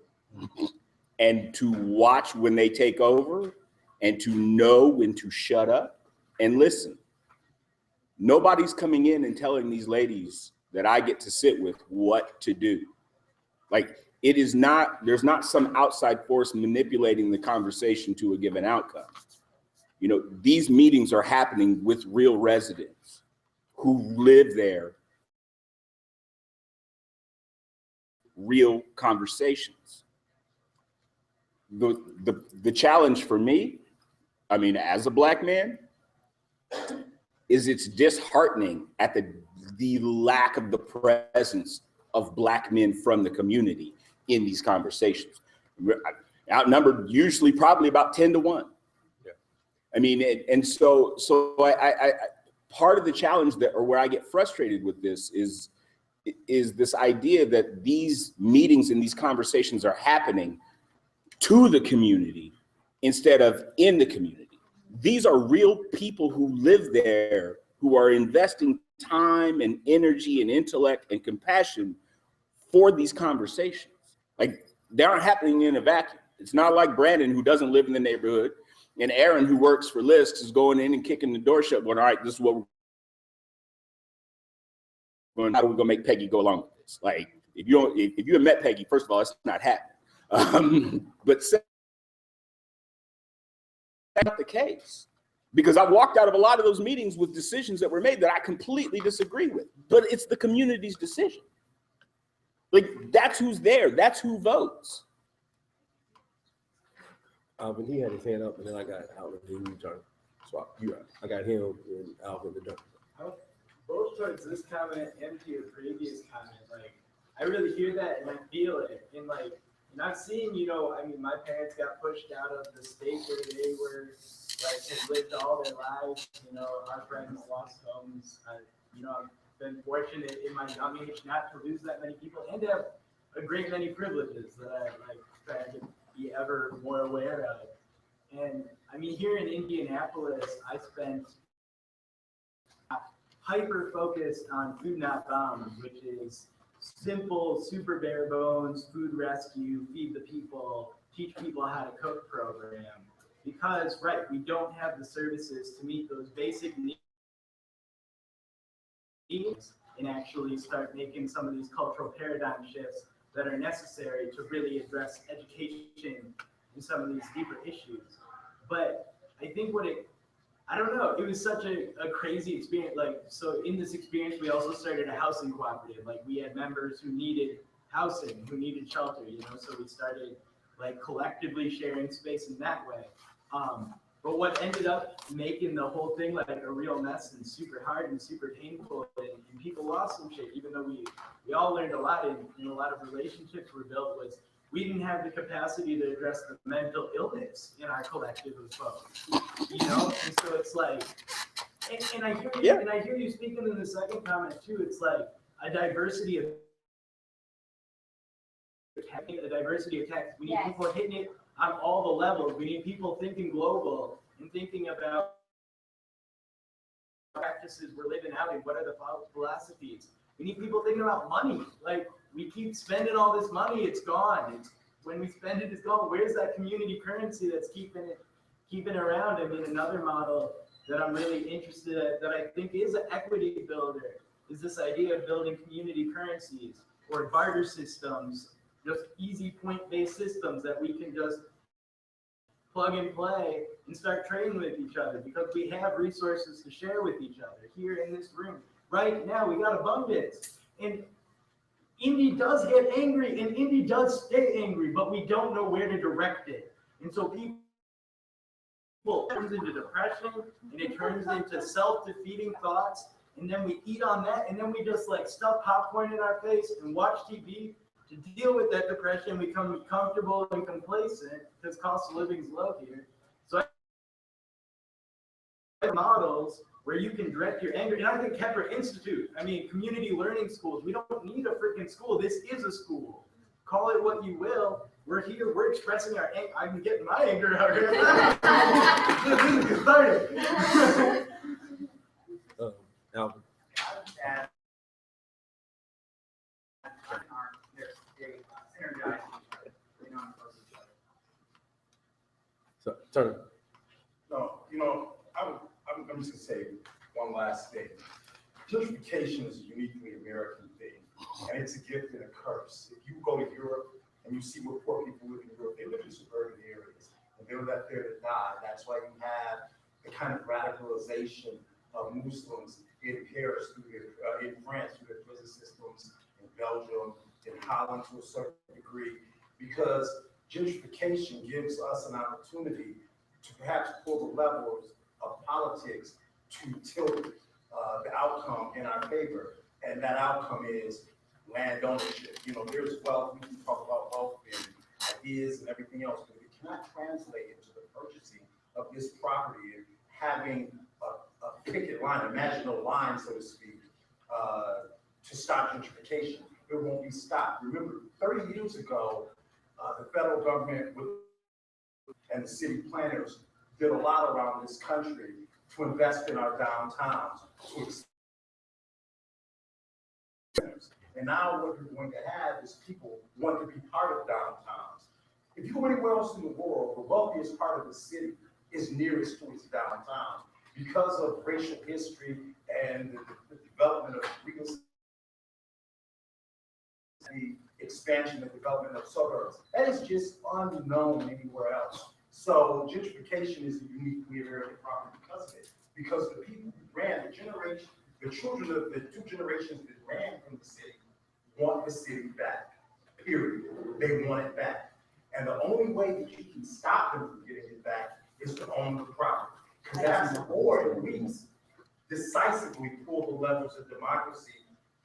and to watch when they take over, and to know when to shut up and listen. Nobody's coming in and telling these ladies that I get to sit with what to do. Like, it is not, there's not some outside force manipulating the conversation to a given outcome. You know, these meetings are happening with real residents who live there, real conversations. The challenge for me, I mean, as a Black man, is it's disheartening at the lack of the presence of Black men from the community in these conversations. Outnumbered usually probably about 10 to 1. Yeah. I mean, and so I part of the challenge that, or where I get frustrated with this is this idea that these meetings and these conversations are happening to the community instead of in the community. These are real people who live there, who are investing time and energy and intellect and compassion for these conversations. Like, they aren't happening in a vacuum. It's not like Brandon, who doesn't live in the neighborhood, and Aaron, who works for Lisk, is going in and kicking the door shut, going, all right, this is what we're going, how are we gonna make Peggy go along with this? Like, if you have met Peggy, first of all, it's not happening. But that's not the case. Because I walked out of a lot of those meetings with decisions that were made that I completely disagree with, but it's the community's decision. Like, that's who's there, that's who votes. Alvin, he had his hand up, and then I got Alvin, then you turn. So I got him and Alvin to jump. Both towards this comment and to your previous comment, like, I really hear that and I feel it. And like, and I've seen, you know, I mean, my parents got pushed out of the state where they were, like, had lived all their lives. You know, our friends lost homes. You know, I've been fortunate in my young age not to lose that many people and to have a great many privileges that I like try to be ever more aware of. And I mean, here in Indianapolis, I spent hyper focused on Food Not Bombed, which is simple, super bare bones, food rescue, feed the people, teach people how to cook program. Because, right, we don't have the services to meet those basic needs and actually start making some of these cultural paradigm shifts that are necessary to really address education and some of these deeper issues. But I think I don't know, it was such a crazy experience. Like, so in this experience, we also started a housing cooperative. Like, we had members who needed housing, who needed shelter, you know, so we started like collectively sharing space in that way. But what ended up making the whole thing like a real mess and super hard and super painful, and people lost some shit, even though we all learned a lot and a lot of relationships were built, was we didn't have the capacity to address the mental illness in our collective of folks, you know? And so it's like, and I hear you, and I hear you speaking in the second comment too, it's like a diversity of attacks. We need people hitting it on all the levels. We need people thinking global and thinking about practices we're living out and what are the philosophies. We need people thinking about money. Like, we keep spending all this money, it's gone. When we spend it, it's gone. Where's that community currency that's keeping around? I mean, another model that I'm really interested in, that I think is an equity builder, is this idea of building community currencies or barter systems, just easy point-based systems that we can just plug and play and start trading with each other, because we have resources to share with each other here in this room. Right now, we got abundance. And Indy does get angry, and Indy does stay angry, but we don't know where to direct it. And so people, it turns into depression, and it turns into self-defeating thoughts, and then we eat on that, and then we just like stuff popcorn in our face and watch TV to deal with that depression. We become comfortable and complacent because cost of living is low here. So models where you can direct your anger. And I think Kheprw Institute, I mean, community learning schools, we don't need a freaking school. This is a school. Call it what you will. We're here, we're expressing our anger. I'm getting my anger out here. This is started. Alvin. So, turn. No, you know, I'm just gonna say one last thing. Gentrification is a uniquely American thing, and it's a gift and a curse. If you go to Europe and you see where poor people live in Europe, they live in suburban areas, and they're left there to die. That's why you have the kind of radicalization of Muslims in Paris, in France, through their prison systems, in Belgium, in Holland to a certain degree, because gentrification gives us an opportunity to perhaps pull the levers of politics to tilt the outcome in our favor. And that outcome is land ownership. You know, there's wealth, we can talk about wealth and ideas and everything else, but it cannot translate into the purchasing of this property and having a picket line, a national line, so to speak, to stop gentrification. It won't be stopped. Remember, 30 years ago, the federal government and the city planners did a lot around this country to invest in our downtowns, And now what you're going to have is people want to be part of downtowns. If you go anywhere else in the world, the wealthiest part of the city is nearest to its downtown because of racial history and the development of real estate, the expansion and development of suburbs. That is just unknown anywhere else. So gentrification is a uniquely American problem because of it. Because the people who ran, the children of the two generations that ran from the city want the city back, period. They want it back. And the only way that you can stop them from getting it back is to own the property. Because that's the board, we decisively pull the levers of democracy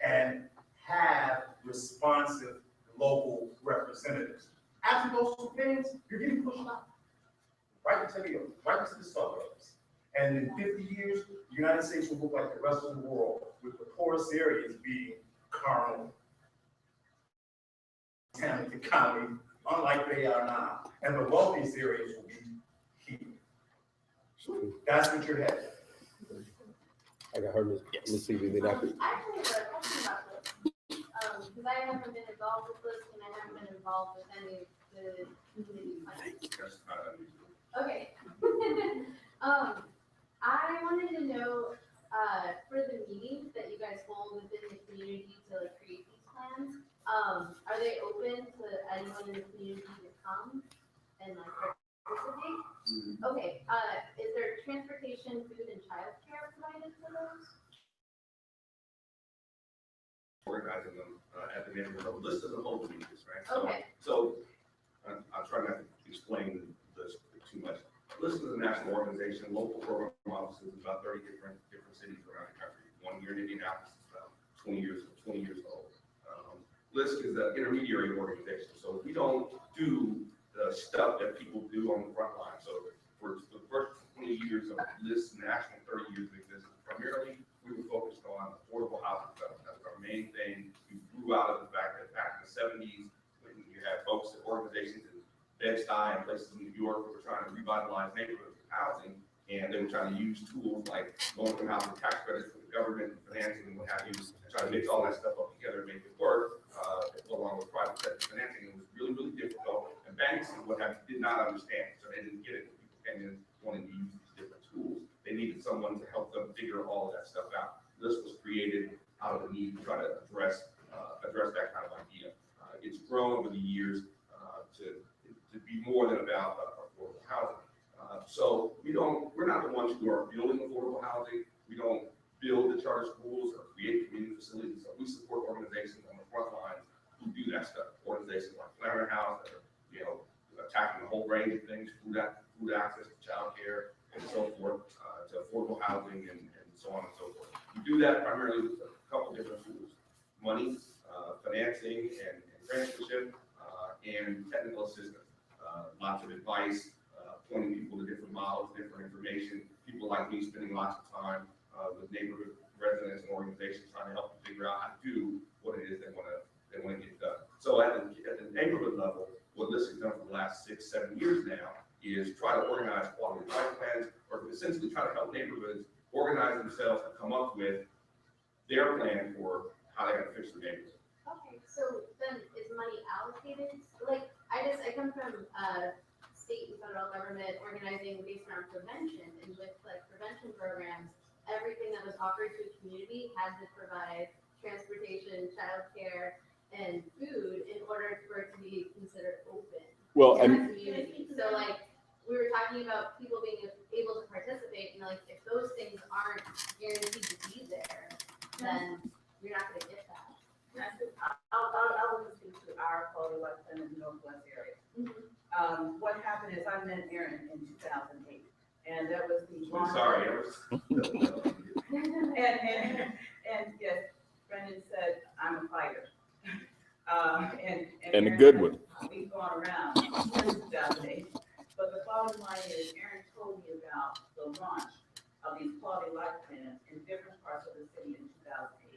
and have responsive local representatives. After those two things, you're getting pushed out. Right into the suburbs. And in 50 years, the United States will look like the rest of the world, with the poorest areas being Carmel, Hampton County, unlike they are now. And the wealthiest areas will be here. That's what you're headed. I got her, Miss CV, then I could. I actually have a question about this, because I haven't been involved with this, and I haven't been involved with any of the community plans. Okay. I wanted to know, for the meetings that you guys hold within the community to like, create these plans, are they open to anyone in the community to come and like participate? Okay. Is there transportation, food, and childcare provided for those? Organizing them at the neighborhood level. This is an open meetings, right? Okay. So I'll try not to explain this too much. LIST is a national organization, local program offices in about 30 different cities around the country. One here in Indianapolis is about 20 years old. LIST is an intermediary organization, so we don't do the stuff that people do on the front line. So for the first 20 years of LIST national, 30 years of existence, primarily we were focused on affordable housing development. That was our main thing. We grew out of the fact that back in the 70s, when you had folks at organizations in Bed-Stuy and places in New York who were trying to revitalize neighborhoods with housing, and they were trying to use tools like low-income housing tax credits from the government, financing, and what have you, and try to mix all that stuff up together and make it work, along with private sector financing. It was really, really difficult, and banks and what have you did not understand, so they didn't get it. People came in wanting to use these different tools. They needed someone to help them figure all of that stuff out. This was created out of the need to try to address that kind of idea. It's grown over the years to be more than about affordable housing. So we're not the ones who are building affordable housing. We don't build the charter schools or create community facilities. So we support organizations on the front lines who do that stuff. Organizations like Flannery House that are, attacking a whole range of things, food access to childcare and so forth, to affordable housing and so on and so forth. We do that primarily with a couple different tools: money, financing, and grantsmanship, and technical assistance. Lots of advice, pointing people to different models, different information. People like me spending lots of time with neighborhood residents and organizations trying to help them figure out how to do what it is they want to get done. So at the neighborhood level, what LIST has done for the last 6-7 years now is try to organize quality of life plans, or essentially try to help neighborhoods organize themselves and come up with their plan for how they're going to fix the neighborhood. Okay, so then is money allocated? Like, I come from state and federal government organizing based on prevention, and with like prevention programs, everything that was offered to a community had to provide transportation, childcare, and food in order for it to be considered open. Well, in and that community. So like we were talking about people being able to participate, and like if those things aren't guaranteed to be there, then you're not going to get that. I'll just speak to our quality of life plan in the Northwest area. What happened is I met Aaron in 2008, and that was the launch. Sorry, and yes, Brendan said I'm a fighter. And a good one. We've gone around since 2008, but the bottom line is Aaron told me about the launch of these quality of life plans in different parts of the city in 2008.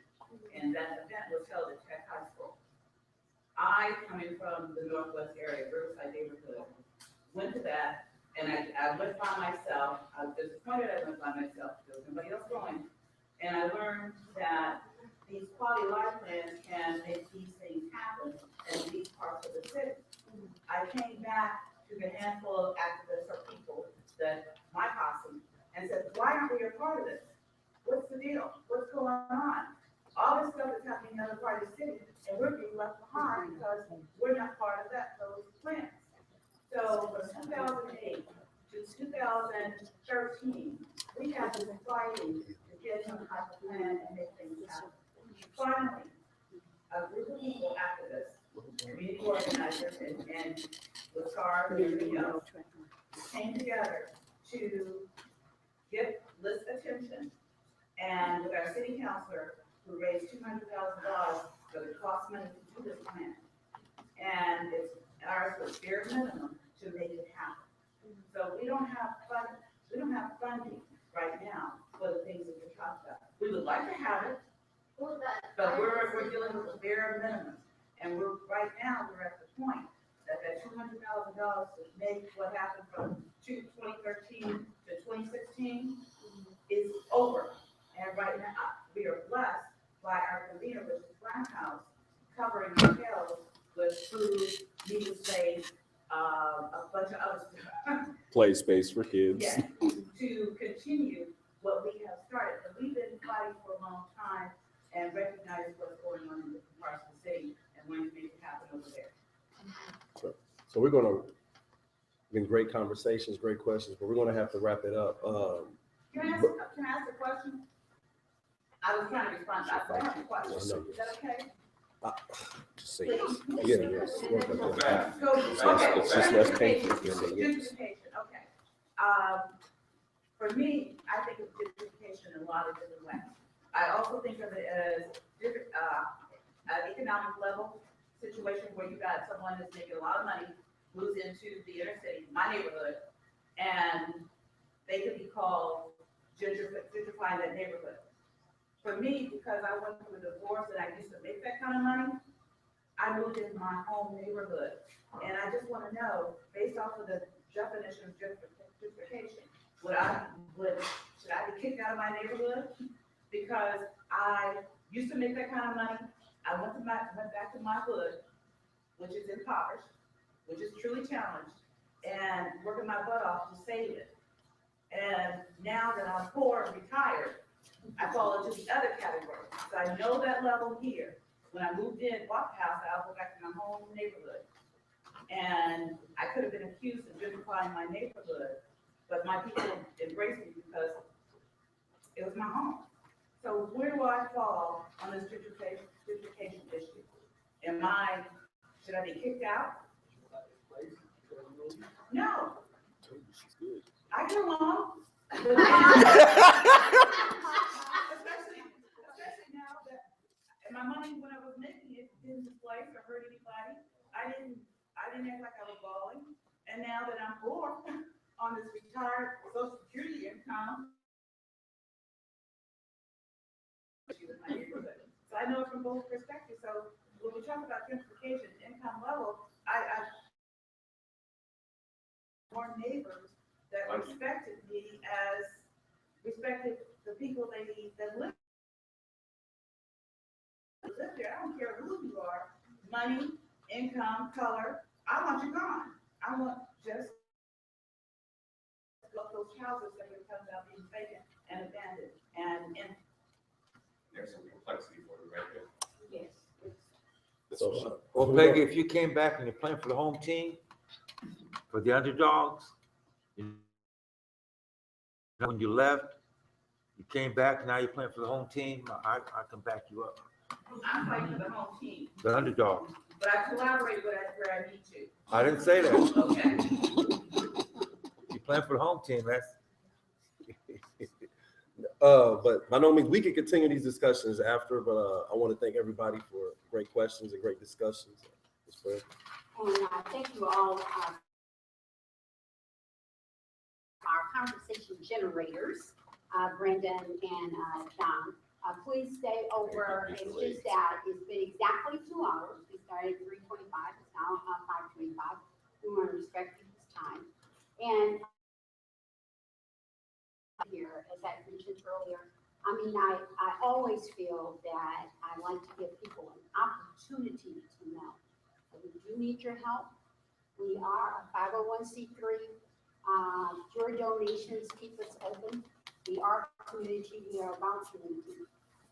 And that event was held at Tech High School. I, coming from the Northwest area, Riverside neighborhood, went to that, and I went by myself. I was disappointed I went by myself because nobody else going. And I learned that these quality of life plans can make these things happen in these parts of the city. I came back to the handful of activists or people that my posse and said, why aren't we a part of this? What's the deal? What's going on? All this stuff is happening in other parts of the city, and we're being left behind because we're not part of those plans. So from 2008 to 2013, we have been fighting to get some type of plan and make things happen. Finally, a group of people, activists, community organizers, and with SCAR and everybody else, came together to get this attention, and with our city councilor, who raised $200,000 for the cost money to do this plan. And it's ours was bare minimum to make it happen. So we don't have funding right now for the things that you're talking about. We would like to have it, but we're dealing with the bare minimum. And right now we're at the point that $200,000 to make what happened from 2013 to 2016 is over. And right now we are blessed by our convener, which is Brown House, covering hotels with food, meeting space, a bunch of other stuff. Play space for kids. Yeah, to continue what we have started. But we've been fighting for a long time and recognize what's going on in different parts of the city and wanting to make it happen over there. So we're gonna, been great conversations, great questions, but we're gonna have to wrap it up. Can I ask a question? I was trying to respond. I have a question. Is that okay? Just say yes. Yeah, yes. It's just less painful. Gentrification, okay. For me, I think of gentrification in a lot of different ways. I also think of it as different, an economic level situation where you got someone that's making a lot of money, moves into the inner city, my neighborhood, and they could be called gentrifying that neighborhood. For me, because I went through a divorce and I used to make that kind of money, I moved into my home neighborhood. And I just want to know, based off of the definition of gentrification, should I be kicked out of my neighborhood? Because I used to make that kind of money. I went back to my hood, which is impoverished, which is truly challenged, and working my butt off to save it. And now that I'm poor and retired, I fall into the other category. So I know that level here. When I moved in, bought the house, I'll go back to my home neighborhood. And I could have been accused of gentrifying my neighborhood, but my people embraced me because it was my home. So where do I fall on this gentrification issue? Should I be kicked out? No. I get along. Especially now that, and my money, when I was making it, didn't displace or hurt anybody. I didn't act like I was balling. And now that I'm poor on this retired Social Security income, so I know it from both perspectives. So when we talk about gentrification, income level, I more neighbors that respected me as respected the people that live there. I don't care who you are, money, income, color. I want you gone. I want just those houses that are coming out being vacant and abandoned and empty. There's some complexity for you right there. Yes. So, Well, Peggy, if you came back and you're playing for the home team, for the underdogs, when you left, you came back, now you're playing for the home team, I can back you up. I'm fighting for the home team. The underdog. But I collaborate where I need to. I didn't say that. Okay. You're playing for the home team, that's. But by no means, we can continue these discussions after, but I want to thank everybody for great questions and great discussions. And thank you all, our conversation generators, Brendan and John. Please stay over. It's just that it's been exactly 2 hours. We started at 3:25. It's now 5:25. We want to respect people's time. And here, as I mentioned earlier, I mean, I always feel that I like to give people an opportunity to know. We do need your help. We are a 501c3. Your donations keep us open. We are community, we are about community.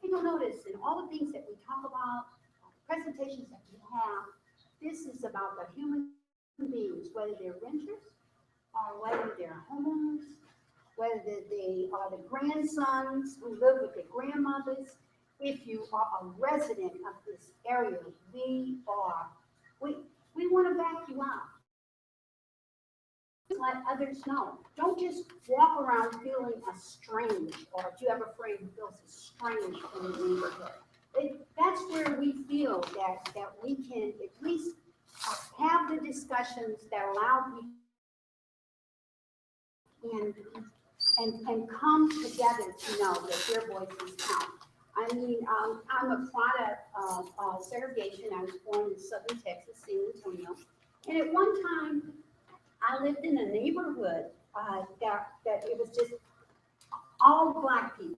You'll notice in all the things that we talk about, presentations that we have, this is about the human beings, whether they're renters or whether they're homeowners, whether they are the grandsons who live with their grandmothers. If you are a resident of this area, we want to back you up. Let others know. Don't just walk around feeling estranged, or if you have a friend who feels estranged from the neighborhood. That's where we feel that we can at least have the discussions that allow people and come together to know that their voices count. I mean, I'm a product of segregation. I was born in Southern Texas, San Antonio, and at one time, I lived in a neighborhood that it was just all Black people.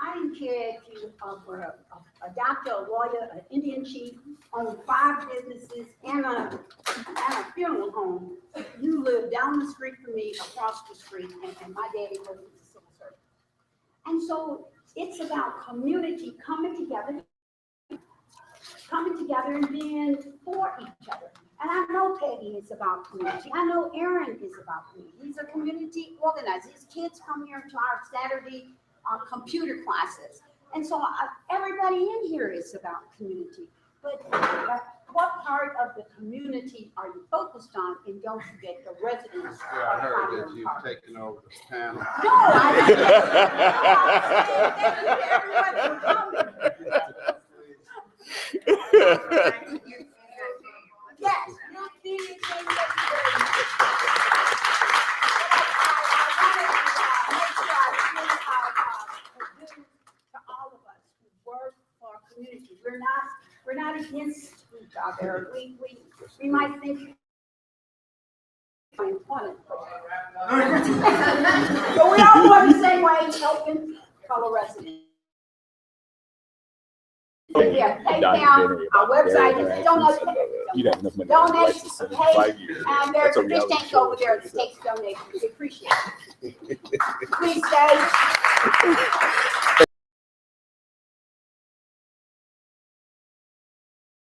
I didn't care if you were a doctor, a lawyer, an Indian chief, owned 5 businesses and a funeral home. You lived down the street from me, across the street, and my daddy was a civil servant. And so it's about community coming together and being for each other. And I know Peggy is about community. I know Aaron is about community. He's a community organizer. His kids come here to our Saturday computer classes. And so everybody in here is about community. But what part of the community are you focused on? And don't forget the residents. Yeah, I heard that you've taken over the panel. No, I didn't. Yes, you did. To all of us who work for our community, we're not against each other. We might think important, but we all want the same way, helping fellow residents. Yeah, PayPal, our website is donate, and there's a fish tank over there that takes donations. We appreciate it. Please stay.